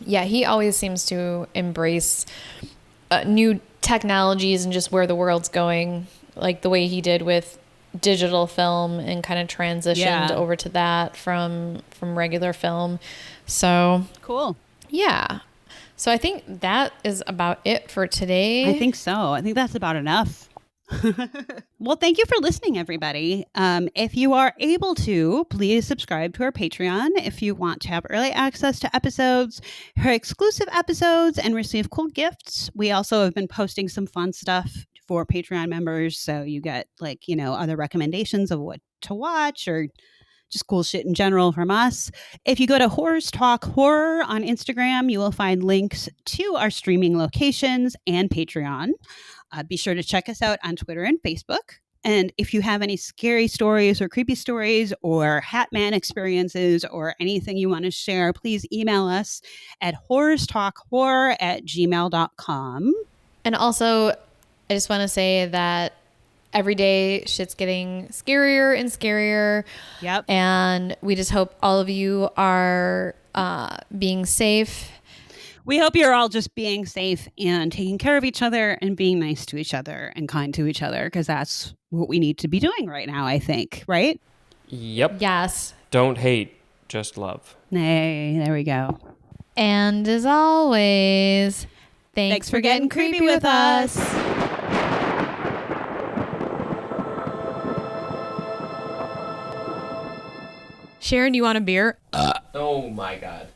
Yeah, he always seems to embrace new technologies and just where the world's going, like the way he did with digital film and kind of transitioned over to that from regular film. So Cool. Yeah. So I think that is about it for today. I think so. I think that's about enough. Well, thank you for listening, everybody. If you are able to, please subscribe to our Patreon if you want to have early access to episodes, her exclusive episodes, and receive cool gifts. We also have been posting some fun stuff for Patreon members, so you get other recommendations of what to watch or just cool shit in general from us. If you go to Horrors Talk Horror on Instagram, you will find links to our streaming locations and Patreon. Be sure to check us out on Twitter and Facebook. And if you have any scary stories or creepy stories or Hatman experiences or anything you want to share, please email us at horrorstalkhorror@gmail.com. And also, I just want to say that every day shit's getting scarier and scarier. Yep. And we just hope all of you are being safe. We hope you're all just being safe and taking care of each other and being nice to each other and kind to each other, because that's what we need to be doing right now, I think, right? Yep. Yes. Don't hate, just love. Nay, there we go. And as always, thanks for getting creepy with us. Sharon, do you want a beer? Oh my God.